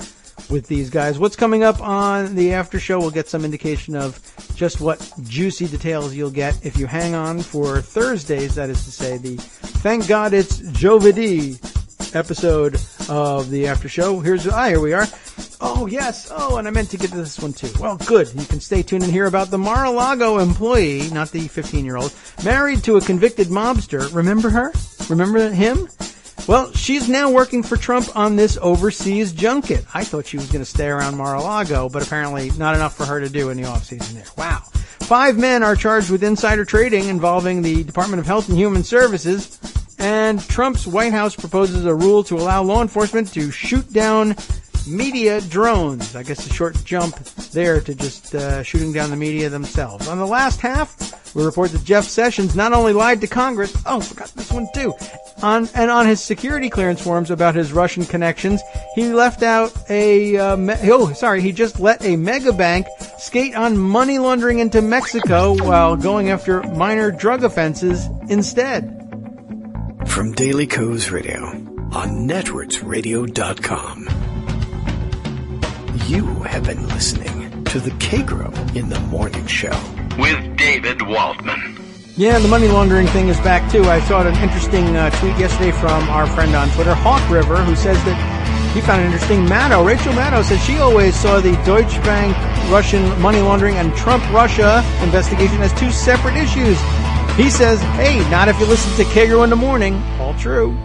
with these guys. What's coming up on the after show? We'll get some indication of just what juicy details you'll get if you hang on for Thursdays, that is to say, the Thank God It's Jovidi episode of the after show. Here we are. Oh, yes. Oh, and I meant to get to this one too. Well, good. You can stay tuned and hear about the Mar-a-Lago employee, not the 15-year-old, married to a convicted mobster. Remember her? Remember him? Well, she's now working for Trump on this overseas junket. I thought she was going to stay around Mar-a-Lago, but apparently not enough for her to do in the off-season there. Wow. 5 men are charged with insider trading involving the Department of Health and Human Services. And Trump's White House proposes a rule to allow law enforcement to shoot down media drones. I guess a short jump there to just shooting down the media themselves. On the last half, we report that Jeff Sessions not only lied to Congress, forgot this one too, on his security clearance forms about his Russian connections, he left out he just let a mega bank skate on money laundering into Mexico while going after minor drug offenses instead. From Daily Kos Radio on netrootsradio.com. You have been listening to the Kagro in the Morning Show with David Waldman. Yeah, the money laundering thing is back too. I saw an interesting tweet yesterday from our friend on Twitter, Hawk River, who says that he found it interesting. Rachel Maddow said she always saw the Deutsche Bank Russian money laundering and Trump-Russia investigation as two separate issues. He says, hey, not if you listen to Kagro in the Morning. All true.